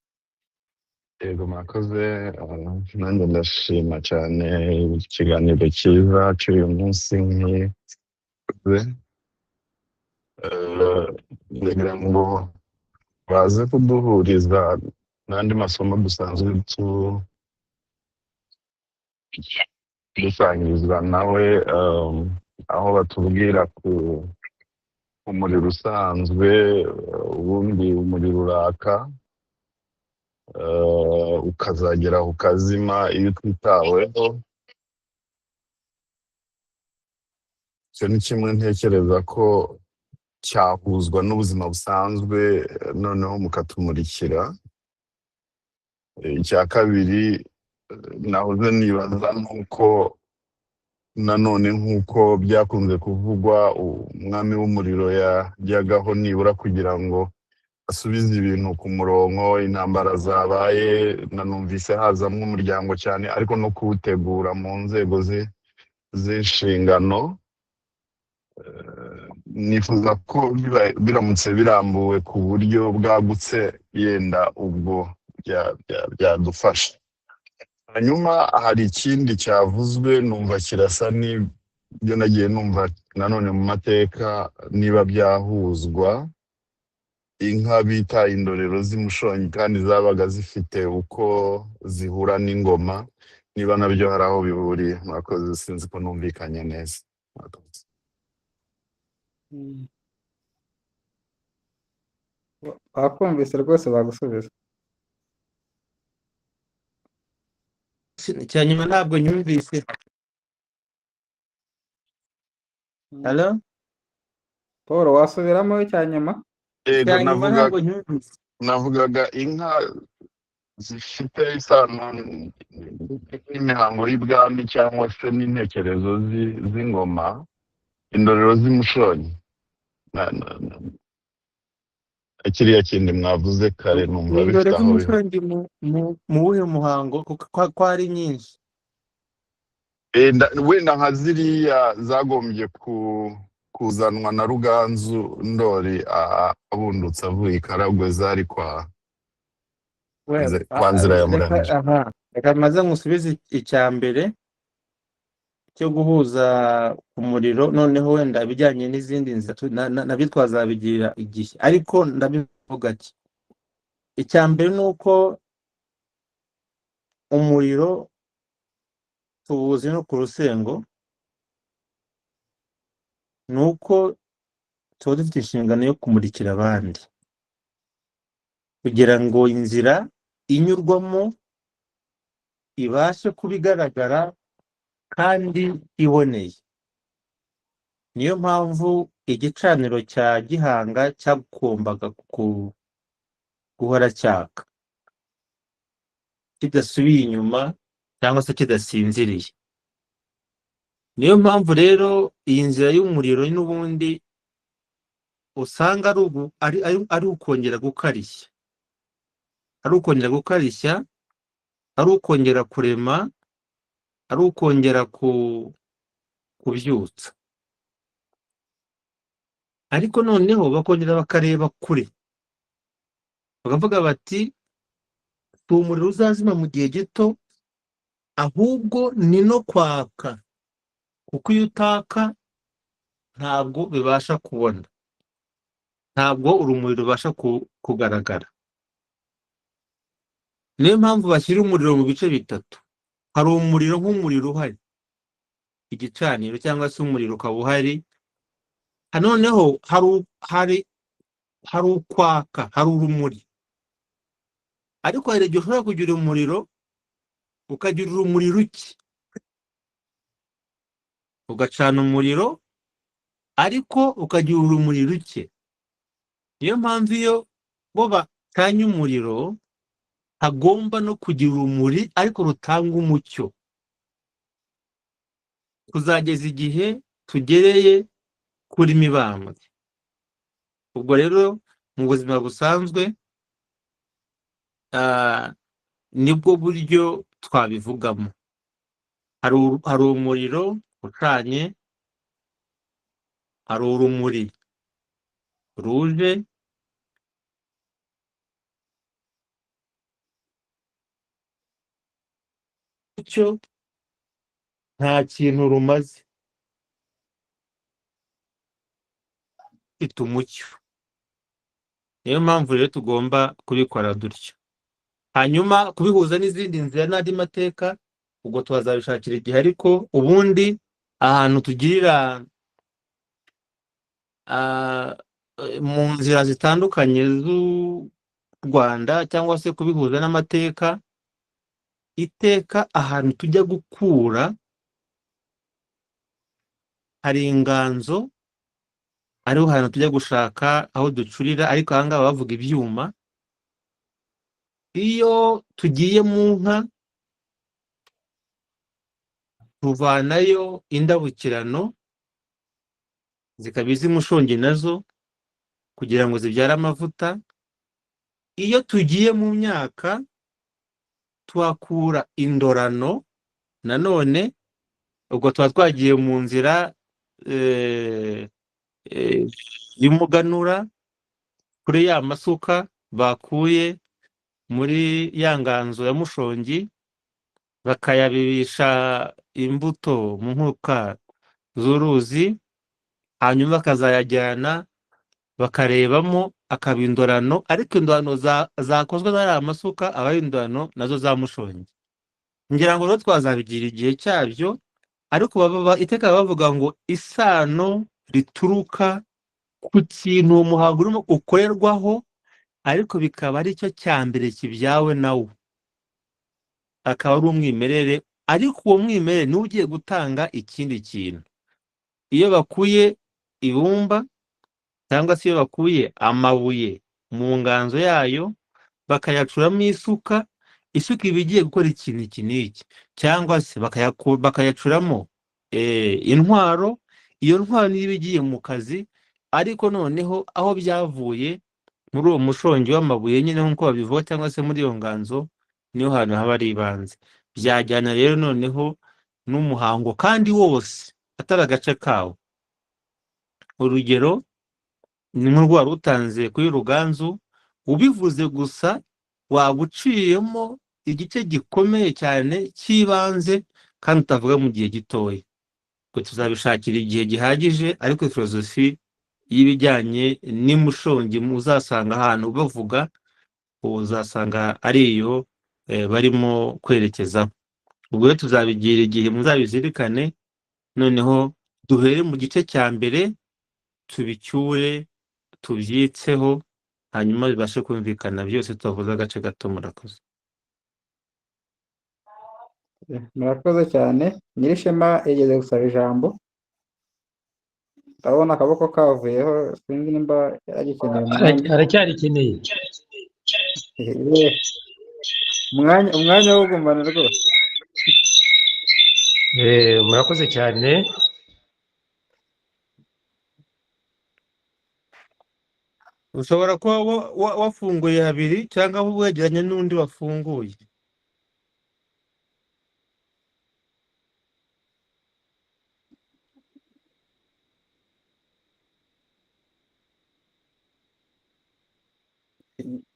Speaker 10: Yego mwakoze, nanjye ndashima cyane ikiganiro cyiza cy'uyu munsi nk'ikuze. Ndagira ngo baze kuduhuriza n'andi masomo dusanzwe dusangiza nawe, aho batubwira ku umuriro usanzwe, ubundi umuriro uraka ukazagera ukazima iyo utitaweho. Icyo ni kimwe ntekereza ko cyahuzwa n'ubuzima busanzwe, noneho mukatumurikira. Icya kabiri nahoze nibaza nuko nanone nk'uko byakunze kuvugwa, umwami w'umuriro yajyagaho nibura kugira ngo asubize ibintu ku murongo. Intambara zabaye nanumvise hazamo umuryango cyane, ariko no kuwutegura mu nzego z'inshingano. Nifuza ko biramutse birambuwe ku buryo bwagutse, yenda ubwo byadufasha. Hanyuma hari ikindi cyavuzwe numva kirasa n'ibyo nagiye numva nanone mu mateka, niba byahuzwa, inka bita indorero z'imushongi kandi zabaga zifite uko zihura n'ingoma, niba nabyo hari aho bihuriye. Mwakoze, sinzi ko numvikanye neza.
Speaker 1: Bakumvise rwose bagusubiza.
Speaker 9: Icya nyuma ntabwo nyumvise. Hello?
Speaker 1: Paul, wasubiramo icya nyuma?
Speaker 10: Yego,
Speaker 9: Icya nyuma ntabwo nyumvise.
Speaker 10: navugaga inka zifite isano n'imihango y'ibwami cyangwa se n'intekerezo z'ingoma, indorero z'imushongi. Kiriya kindi mwavuze kare numva
Speaker 9: Indorero
Speaker 10: bifite aho
Speaker 9: z'umushongi mu wuhe muhango, ko ari nyinshi?
Speaker 10: wenda nka ziriya zagombye kuzanwa na Ruganzu Ndori abundutse avuye i Karagwe, zari kwa Nzira ya Muramira.
Speaker 9: Reka maze ngusubize icya mbere cyo guhuza umuriro, noneho wenda ibijyanye n'izindi nzira nabyo twazabigira igihe, ariko ndabivuga ati icya mbere ni uko umuriro tuwuzi no ku Rusengo, ni uko tuba dufite inshingano yo kumurikira abandi kugira ngo inzira inyurwamo ibashe kuba igaragara kandi iboneye. Niyo mpamvu igicaniro cya Gihanga cyagombaga guhora cyaka kidasubiye inyuma cyangwa se kidasinziriye. Niyo mpamvu rero iyi nzira y'umuriro n'ubundi usanga ari ukongera gukarishya, ari ukongera gukarishya, ari ukongera kurema, ari ukongera kubyutsa. Ariko noneho bakongera bakareba kure, bakavuga bati si umuriro uzazima mu gihe gito, ahubwo ni no kwaka, kuko iyo utaka ntabwo bibasha kubona, ntabwo urumuri rubasha kugaragara. Niyo mpamvu bashyira umuriro mu bice bitatu. Hari umuriro nk'umuriro uhari, igicaniro cyangwa se umuriro ukaba uhari, noneho hari ukwaka, hari urumuri. Ariko hari igihe ushobora kugira umuriro ukagira urumuri ruke, ugacana umuriro ariko ukagira urumuri ruke. Niyo mpamvu iyo bo batanye umuriro hagomba no kugira urumuri ariko rutanga umucyo, kuzageza igihe tugereye kuri Mibambwe. Ubwo rero mu buzima busanzwe nibwo buryo twabivugamo. Hari umuriro ucanye, hari urumuri ruje, umucyo nta kintu rumaze, ufite umucyo. Niyo mpamvu rero tugomba kubikora dutyo, hanyuma kubihuza n'izindi nzira n'andi mateka, ubwo twazabishakira igihe. Ariko ubundi ahantu tugirira mu nzira zitandukanye z'u Rwanda cyangwa se kubihuza n'amateka, iteka ahantu tujya gukura hari inganzo, ariho hantu tujya gushaka aho ducurira, ariko aha ngaha bavuga ibyuma. Iyo tugiye mu nka tuvanayo indabukirano zikaba iz'umushongi nazo kugira ngo zibyare amavuta. Iyo tugiye mu myaka tuhakura indorano nanone, ubwo tuba twagiye mu nzira y'umuganura kuri ya masuka bakuye muri ya nganzo ya mushongi, bakayabibisha imbuto mu nkuka z'uruzi, hanyuma bakazayajyana bakarebamo akaba indorano, ariko indorano zakozwe n'ariya masuka aba ari indorano nazo za mushongi. Ngira ngo rero twazabigira igihe cyabyo, ariko iteka bavuga ngo isano rituruka ku kintu uwo muhango urimo ukorerwaho, ariko bikaba ari cyo cya mbere kibyawe nawo, akaba ari umwimerere. Ariko uwo mwimerere niwo ugiye gutanga ikindi kintu. Iyo bakuye ibumba cyangwa se iyo bakuye amabuye mu nganzo yayo bakayacuramo isuka, isuka iba igiye gukora ikintu iki n'iki, cyangwa se bakayacuramo intwaro, iyo ntwaro niba igiye mu kazi. Ariko noneho aho byavuye muri uwo mushongi w'amabuye nyine nk'uko babivuga, cyangwa se muri iyo nganzo, niho hantu haba ari ibanze. Byajyana rero noneho n'umuhango kandi wose atari agace kawo. Urugero ni nk'urwo wari utanze kuri Ruganzu, ubivuze gusa waba uciyemo igice gikomeye cyane cy'ibanze kandi utavuga mu gihe gitoya. Ubwo tuzabishakira igihe gihagije, ariko filozofi y'ibijyanye n'imushongi muzasanga ahantu bavuga, uzasanga ari iyo barimo kwerekeza. Ubwo rero tuzabigira igihe muzabizirikane, noneho duhere mu gice cya mbere tubicyure tubyitseho, hanyuma bibashe kumvikana byose tuvuze agace gato. Murakoze.
Speaker 1: Murakoze cyane. Nyirishema yigeze gusaba ijambo, ndabona akaboko kavuyeho, sinzi nimba yagikeneye umwanya.
Speaker 11: aracyarikeneye.
Speaker 1: umwanya wo kugumana rwose.
Speaker 11: Murakoze cyane.
Speaker 9: Ushobora kuba wafunguye habiri cyangwa wegeranye n'undi wafunguye.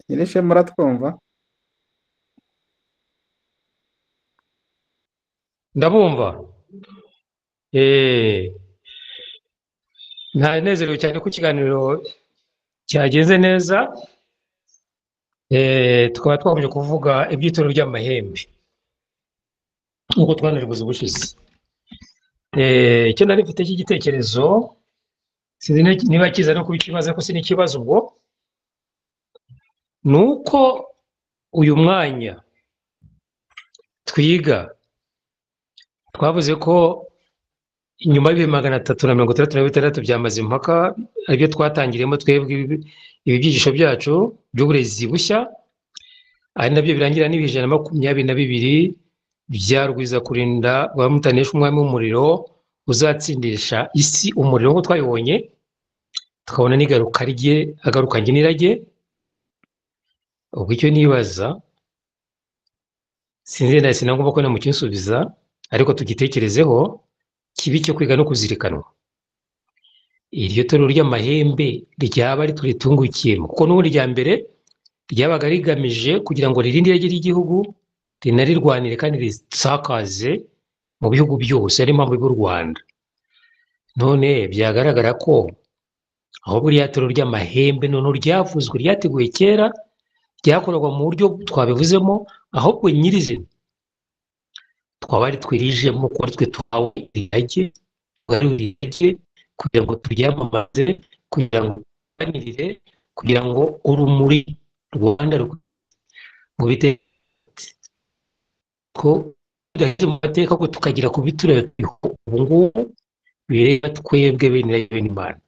Speaker 1: Nyirishema uratwumva?
Speaker 11: ndabumva. Eh, Ntanezerewe cyane ko ikiganiro cyagenze neza. Tukaba twakomeje kuvuga iby'itorero ry'amahembe nk'uko twanaribuze ubushize. Icyo nari mfite cy'igitekerezo sinzi niba kiza no kuba ikibazo ariko si n'ikibazo ubwo, ni uko uyu mwanya twiga twavuze ko inyuma y'ibihumbi 366 byamaze impaka aribyo twatangiriyemo twebwe ibi byigisho byacu by'uburezi bushya, ari nabyo birangira n'122 bya Rwizakurinda rwa Mutanesha umwami w'umuriro uzatsindisha isi umuriro nk'uko twabibonye, tukabona n'igaruka rye agarukanye n'irage. Ubwo icyo nibaza sinzi nangomba ko namukinsubiza, ariko tugitekerezeho kibi cyo kwiga no kuzirikanwa. Iryo torero ry'amahembe ryaba ritungukiyemo, kuko n'ubundi rya mbere ryabaga rigamije kugira ngo ririnde irage ry'igihugu, rinarirwanire kandi risakaze mu bihugu byose, ari impamvu y'u Rwanda. None byagaragara ko aho buriya torero ry'amahembe none ryavuzwe ryateguye kera, ryakorwa mu buryo twabivuzemo, ahubwo nyirizina twaba ari twirijemo ko twe tuhawe irage kugira ngo turyamamaze, kugira ngo tuganirire, kugira ngo urumuri Rwanda mu bite ko bidaheze mu mateka ko tukagira ku bitureba ubu ngubu bireba twebwe bene Imana.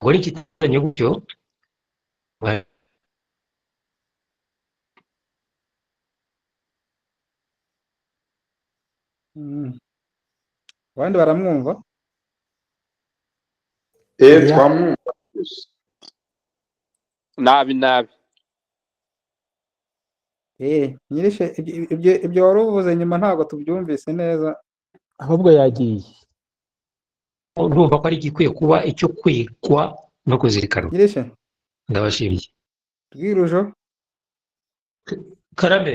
Speaker 11: Ubwo ni ikitanye gutyo
Speaker 1: abandi baramwumva.
Speaker 7: Twamwumva
Speaker 3: nabi
Speaker 1: nyirishe ibyo wari uvuze nyuma ntabwo tubyumvise neza,
Speaker 6: ahubwo yagiye.
Speaker 11: urumva ko ari igikwiye kuba icyo kwigwa no kuzirikanwa.
Speaker 1: nyirishe
Speaker 11: Ndabashimiye.
Speaker 1: Bwirujo
Speaker 11: Karame,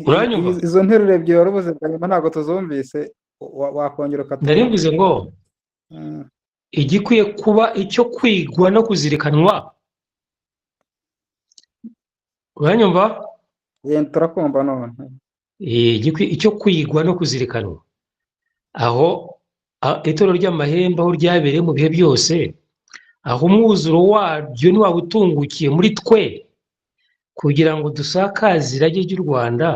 Speaker 11: uranyumva?
Speaker 1: izo nteruro ebyiri wari uvuze bwa nyuma ntabwo tuzumvise, wakongera
Speaker 11: Ndarimvuze ngo igikwiye kuba icyo kwigwa no kuzirikanwa. Uranyumva?
Speaker 1: turakumva none.
Speaker 11: Icyo kwigwa no kuzirikanwa, aho itorero ry'amahembe aho ryabereye mu bihe byose, aho umwuzuro waryo ni wabutungukiye muri twe kugira ngo dusakaze irage ry'u Rwanda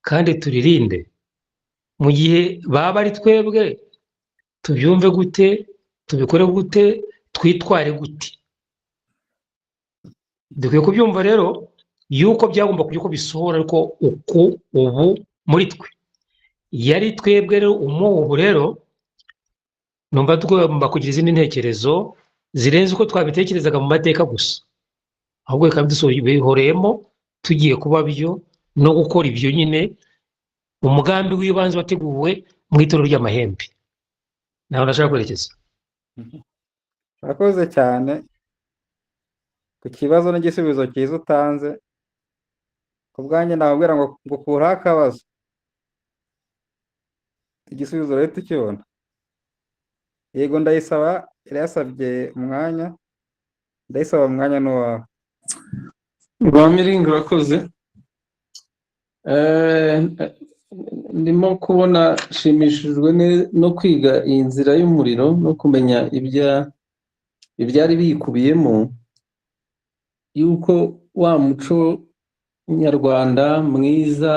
Speaker 11: kandi turirinde. Mu gihe baba ari twebwe, tubyumve gute, tubikore gute, twitware gute? Dukwiye kubyumva rero yuko byagomba kugira uko bisohora, ariko uko ubu muri twe yari twebwe rero umubu rero numva tugomba kugira izindi ntekerezo zirenze uko twabitekerezaga mu mateka gusa, ahubwo reka bihoreyemo tugiye kuba byo no gukora ibyo nyine umugambi w'ibanze wateguwe mu itorero ry'amahembe. Naho ndashaka kwerekeza.
Speaker 1: Urakoze cyane ku kibazo n'igisubizo cyiza utanze. Ku bwanjye nababwira ngo ukuraho akabazo, igisubizo rero tukibona. Yego ndayisaba, yasabye umwanya, ndayisaba umwanya n'uwawe.
Speaker 4: Rwamiringa urakoze. Ndimo kubona nshimishijwe no kwiga iyi nzira y'umuriro no kumenya ibyari biyikubiyemo, yuko wa muco nyarwanda mwiza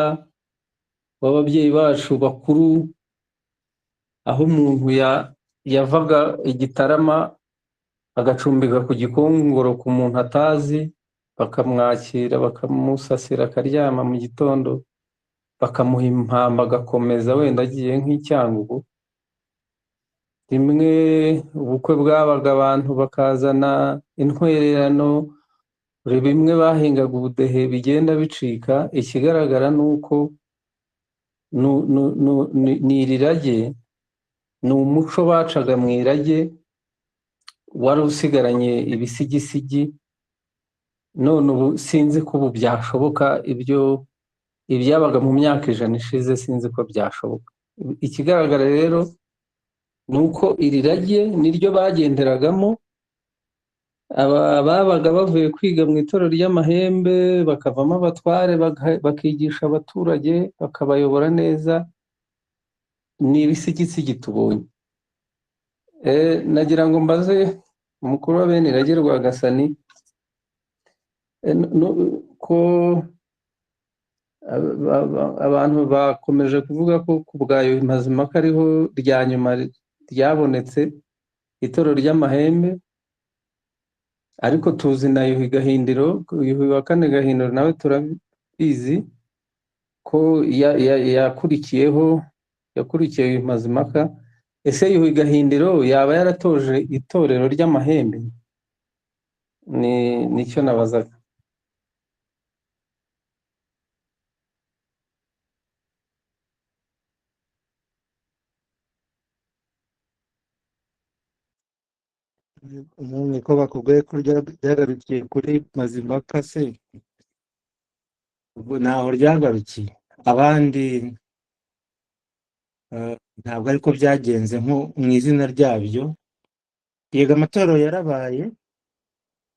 Speaker 4: w'ababyeyi bacu bakuru, aho umuntu yavaga igitarama agacumbika ku gikongoro ku muntu atazi, bakamwakira bakamusasira akaryama, mu gitondo bakamuha impamba agakomeza wenda agiye nk'icyangugu. Rimwe ubukwe bwabaga abantu bakazana intwererano, bimwe bahingaga ubudehe bigenda bicika. Ikigaragara ni uko ni irirage, ni umuco bacaga mu irage wari usigaranye ibisigisigi. None ubu sinzi ko ubu byashoboka ibyo ibyabaga mu myaka 100 ishize sinzi ko byashoboka. Ikigaragara rero ni uko iri rage niryo bagenderagamo, babaga bavuye kwiga mu itorero ry'amahembe bakavamo abatware bakigisha abaturage bakabayobora neza. Ni ibisigisigi tubonye. Nagira ngo mbaze umukuru wa bene irage Rwagasani ko abantu bakomeje kuvuga ko ku bwa Yuhi Mazimpaka ariho rya nyuma ryabonetse itorero ry'amahembe, ariko tuzi na Yuhi Gahindiro, Yuhi wa kane Gahindiro nawe turabizi ko yakurikiye Yuhi Mazimpaka. Ese Yuhi Gahindiro yaba yaratoje itorero ry'amahembe? Nicyo nabazaga.
Speaker 9: none ko bakubwiye ko ryagarukiye kuri Mazimpaka se, ubwo ntaho ryagarukiye. Abandi ntabwo ariko byagenze nko mu izina ryabyo. Yego amatorero yarabaye,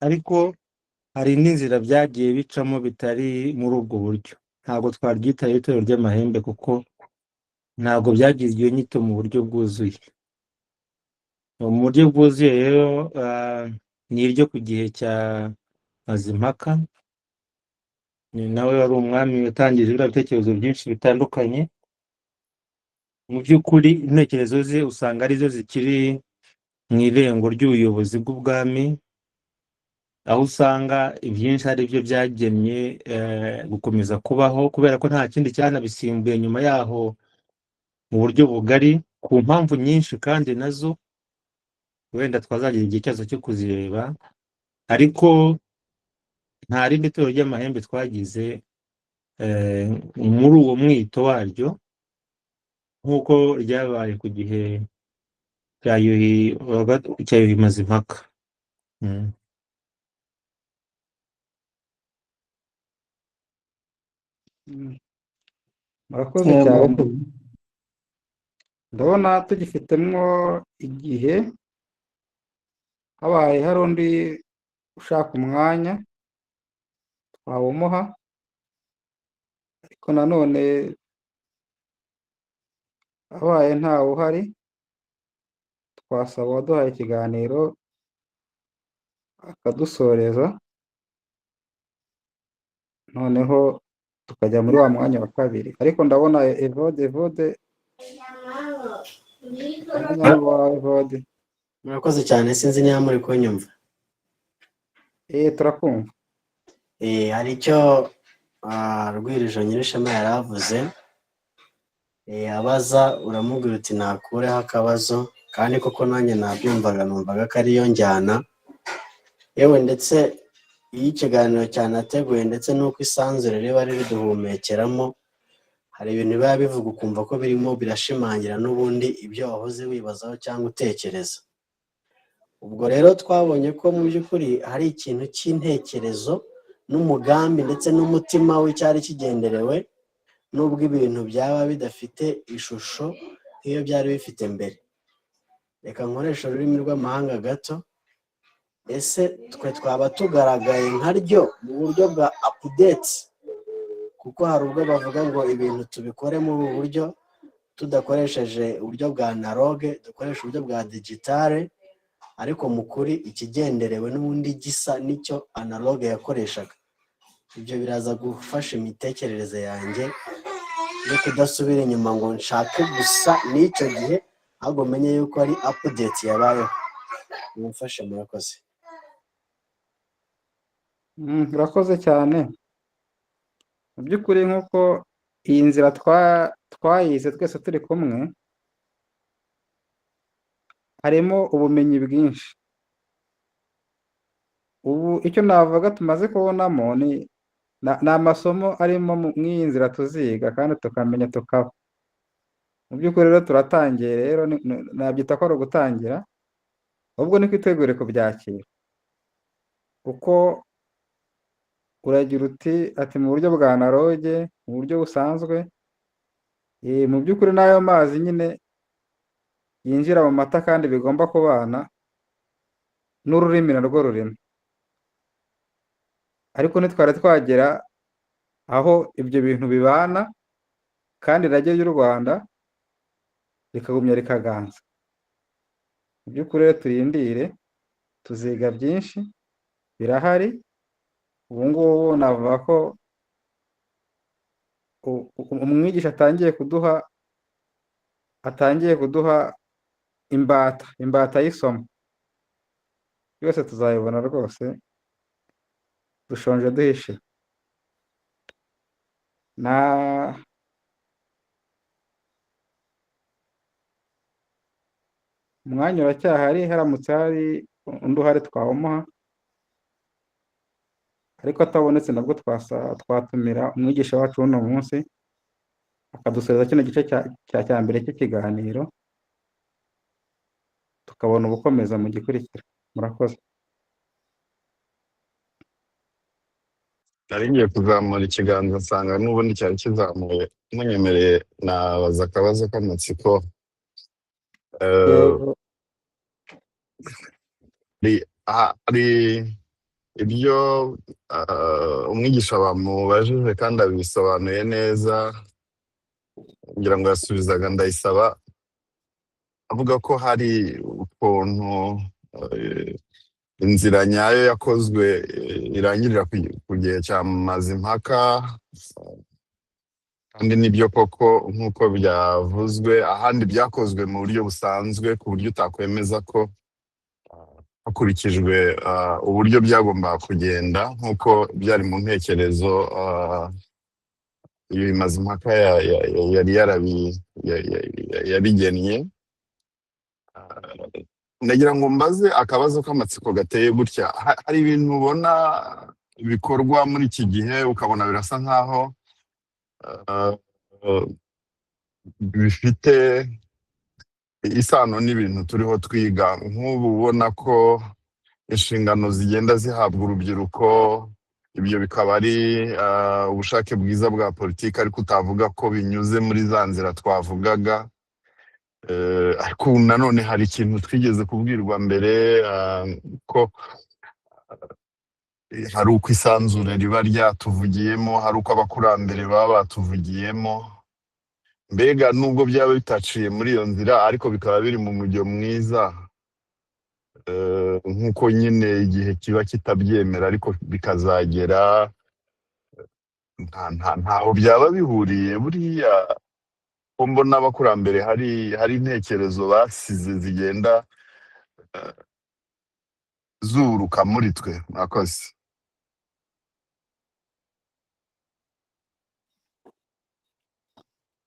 Speaker 9: ariko hari n'inzira byagiye bicamo bitari muri ubwo buryo. Ntabwo twaryita itorero ry'amahembe kuko ntabwo byagize iyo nyito mu buryo bwuzuye. Mu buryo bwuzuye rero ni iryo ku gihe cya Mazimpaka, ni nawe wari umwami watangije biriya bitekerezo byinshi bitandukanye. Mu by'ukuri intekerezo ze usanga arizo zikiri mu irengo ry'ubuyobozi bw'ubwami, aho usanga ibyinshi ari byo byagemye gukomeza kubaho, kubera ko nta kindi cyanabisimbuye nyuma yaho mu buryo bugari, ku mpamvu nyinshi kandi nazo wenda twazagira igihe cyazo cyo kuzireba. Ariko nta rindi torero ry'amahembe twagize muri uwo mwito waryo nk'uko ryabaye ku gihe cya Yuhi Mazimpaka.
Speaker 1: murakoze cyane. Ndabona tugifitemo igihe, habaye hari undi ushaka umwanya twawumuha, ariko nanone habaye ntawe uhari twasaba uwaduhaye ikiganiro akadusoreza, noneho tukajya muri wa mwanya wa kabiri. Ariko ndabona Evode umwanya wawe Evode.
Speaker 12: Murakoze cyane, sinzi niba muri kunyumva.
Speaker 1: Turakumva.
Speaker 12: Hari icyo Rwirije Nyirishema yari avuze, abaza uramubwira uti nakureho akabazo, kandi koko nanjye nabyumvaga, numvaga ko ariyo njyana yewe, ndetse iyo ikiganiro cyanateguye ndetse n'uko isanzure riba riduhumekeramo, hari ibintu biba bivuga ukumva ko birimo birashimangira n'ubundi ibyo wahoze wibazaho cyangwa utekereza. Ubwo rero twabonye ko mu by'ukuri hari ikintu cy'intekerezo n'umugambi ndetse n'umutima w'icyari kigenderewe, nubwo ibintu byaba bidafite ishusho nk'iyo byari bifite mbere. Reka nkoresha ururimi rw'amahanga gato. Ese twe twaba tugaragaye nkaryo mu buryo bwa update? Kuko hari ubwo bavuga ngo ibintu tubikore muri ubu buryo tudakoresheje uburyo bwa analogue, dukoresha uburyo bwa digitale, ariko mu kuri ikigenderewe n'ubundi gisa n'icyo analogue yakoreshaga. Ibyo biraza gufasha imitekerereze yanjye no kudasubira inyuma ngo nshake gusa n'icyo gihe, ahubwo menye yuko ari update yabayeho. Mumfashe, murakoze.
Speaker 1: Murakoze cyane. Mu by'ukuri nk'uko iyi nzira twayize twese turi kumwe, harimo ubumenyi bwinshi. Ubu icyo navuga tumaze kubonamo ni amasomo arimo mw'iyi nzira tuziga kandi tukamenya tukaba. Mu by'ukuri rero turatangiye, rero nabyita ko ari ugutangira, ahubwo ni kwitegure kubyakira. Kuko uragira ati mu buryo bwa analogue mu buryo busanzwe. Mu by'ukuri n'ayo mazi nyine yinjira mu mata kandi bigomba kubana n'ururimi narwo rurimo, ariko ntitwari twagera aho ibyo bintu bibana kandi irage ry'u Rwanda rikagumya rikaganza. Mu by'ukuri rero turindire, tuziga byinshi, birahari. Ubu ngubu navuga ko umwigisha atangiye kuduha imbata y'isomo. Byose tuzabibona rwose, dushonje duhishe. Umwanya uracyahari, haramutse hari undi uhari twawumuha, ariko atabonetse nabwo twatumira umwigisha wacu w'uno munsi akadusoreza kino gice cya mbere cy'ikiganiro, tukabona ubukomeza mu gikurikira. Murakoze.
Speaker 10: nari ngiye kuzamura ikiganza nsanga n'ubundi cyari kizamuye, munyemereye nabaza akabazo k'amatsiko. Eh,
Speaker 1: Yego,
Speaker 10: hari ibyo umwigisha bamubajije kandi abisobanuye neza, ngira ngo yasubizaga Ndayisaba avuga ko hari ukuntu eh, inzira nyayo yakozwe irangirira ku gihe cya Mazimpaka, kandi nibyo koko nk'uko byavuzwe ahandi byakozwe mu buryo busanzwe ku buryo utakwemeza ko hakurikijwe uburyo byagombaga kugenda nk'uko byari mu ntekerezo iyo Mazimpaka yari yabigennye. Nagira ngo mbaze akabazo k'amatsiko gateye gutya. Hari ibintu ubona bikorwa muri iki gihe ukabona birasa nkaho bifite isano n'ibintu turiho twiga, nk'ubu ubona ko inshingano zigenda zihabwa urubyiruko, ibyo bikaba ari ubushake bwiza bwa politiki, ariko utavuga ko binyuze muri za nzira twavugaga. Ariko ubu nanone hari ikintu twigeze kubwirwa mbere, ko hari uko isanzure riba ryatuvugiyemo, hari uko abakurambere baba batuvugiyemo. Mbega nubwo byaba bitaciye muri iyo nzira ariko bikaba biri mu mujyo mwiza, nk'uko nyine igihe kiba kitabyemera ariko bikazagera, ntaho byaba bihuriye buriya. Ko mbona abakurambere hari intekerezo basize zigenda zuruka muri twe. Murakoze.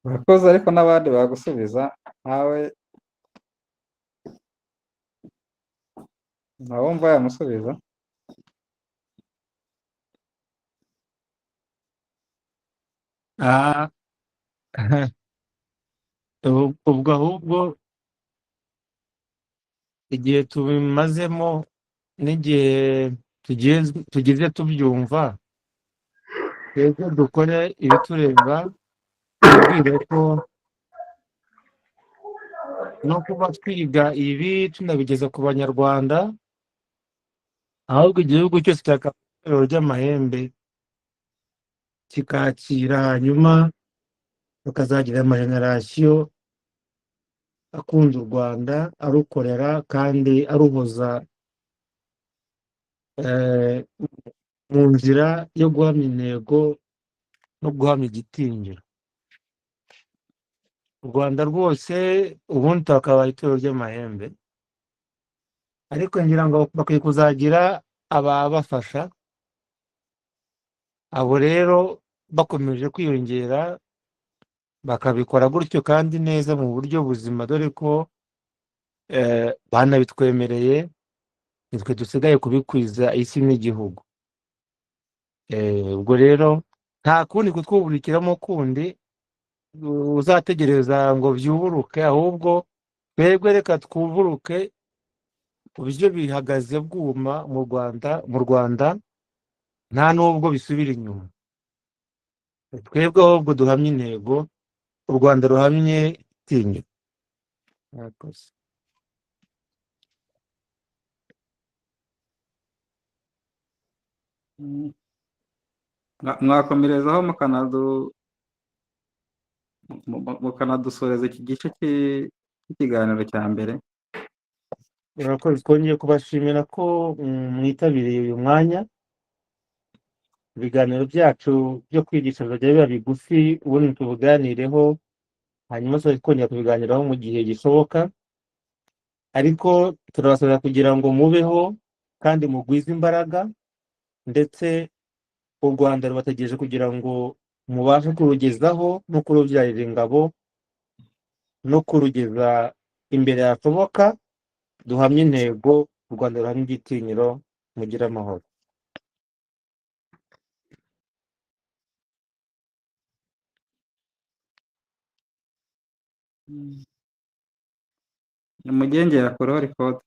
Speaker 1: urakoze, ariko n'abandi bagusubiza, ntawumva yamusubiza.
Speaker 9: Ah, ubwo ahubwo igihe tubimazemo n'igihe tugize tubyumva, twebwe dukore ibitureba, tubwire ko no kuba twiga ibi tunabigeza ku banyarwanda, ahubwo igihugu cyose cyakabaye itorero ry'amahembe kikakira, hanyuma tukazagira amajenerasiyo akunda u Rwanda, arukorera kandi aruhoza mu nzira yo guhamya intego no guhamya igitinyiro. U Rwanda rwose ubundi twakabaye itorero ry'amahembe, ariko ngira ngo bakwiye kuzagira ababafasha. Abo rero bakomeje kwiyongera bakabikora gutyo kandi neza mu buryo buzima, dore ko banabitwemereye, nitwe dusigaye kubikwiza isi n'igihugu. Ubwo rero nta kundi kutwuburikiramo kundi uzategereza ngo byuburuke, ahubwo twebwe reka twuburuke ku buryo bihagaze bwuma mu Rwanda nta nubwo bisubira inyuma. twebwe ahubwo duhamye intego, u Rwanda ruhamye itinyiro. Mwakoze.
Speaker 1: Mm. Mwakomerezaho mukanadusoreza iki gice cy'ikiganiro cya mbere.
Speaker 9: Murakoze, twongeye kubashimira ko mwitabiriye uyu mwanya. Ibiganiro byacu byo kwigisha bizajya biba bigufi, ubundi tubuganireho, hanyuma twongera kubiganiraho mu gihe gishoboka, ariko turabasaba kugira ngo mubeho kandi mugwize imbaraga, ndetse u Rwanda rubategereje kugira ngo mubashe kurugezaho no kurubyarira ingabo no kurugeza imbere hashoboka. Duhamye intego, u Rwanda ruhamye igitinyiro. Mugire amahoro.
Speaker 1: Nimugengera kureho record.